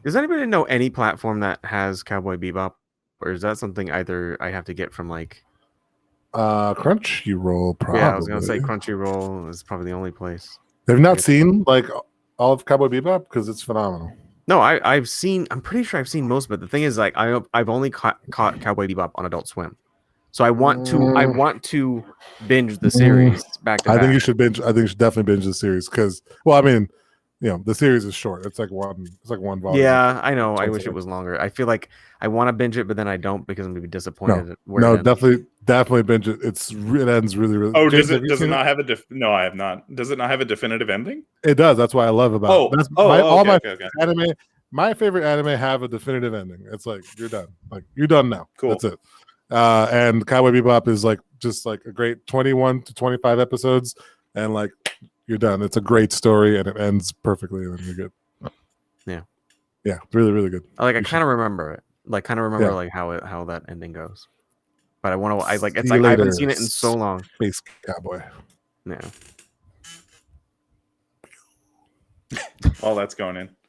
Does anybody know any platform that has Cowboy Bebop, or is that something either I have to get from like Crunchyroll? Probably. Yeah, I was gonna say Crunchyroll is probably the only place. They've not seen like all of Cowboy Bebop because it's phenomenal. No, I've seen. I'm pretty sure I've seen most of it. The thing is, like, I've only caught Cowboy Bebop on Adult Swim, so I want to binge the series back to back. I think you should binge. I think you should definitely binge the series because, well, I mean, the series is short. It's like one. It's like one volume. Yeah, I know. I wish it was longer. I feel like I want to binge it, but then I don't because I'm gonna be disappointed. No, definitely binge it. It ends really, really. Oh, James, does it not have a No, I have not. Does it not have a definitive ending? It does. That's why I love about. Anime. My favorite anime have a definitive ending. It's like you're done. Like you're done now. Cool. That's it. And Cowboy Bebop is like just like a great 21 to 25 episodes, and like you're done. It's a great story, and it ends perfectly, and then you're good. Yeah, really, really good. I kind of remember it. Like, like how that ending goes. But I want to. I haven't seen it in so long. Space Cowboy. Yeah. All that's going in.